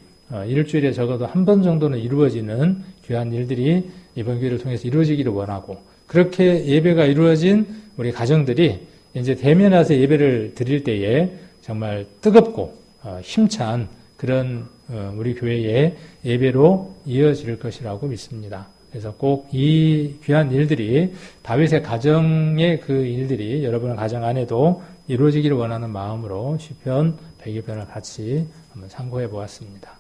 일주일에 적어도 한 번 정도는 이루어지는 귀한 일들이 이번 기회를 통해서 이루어지기를 원하고 그렇게 예배가 이루어진 우리 가정들이 이제 대면해서 예배를 드릴 때에 정말 뜨겁고 힘찬 그런 우리 교회의 예배로 이어질 것이라고 믿습니다. 그래서 꼭 이 귀한 일들이 다윗의 가정의 그 일들이 여러분의 가정 안에도 이루어지기를 원하는 마음으로 시편 102편을 같이 한번 참고해 보았습니다.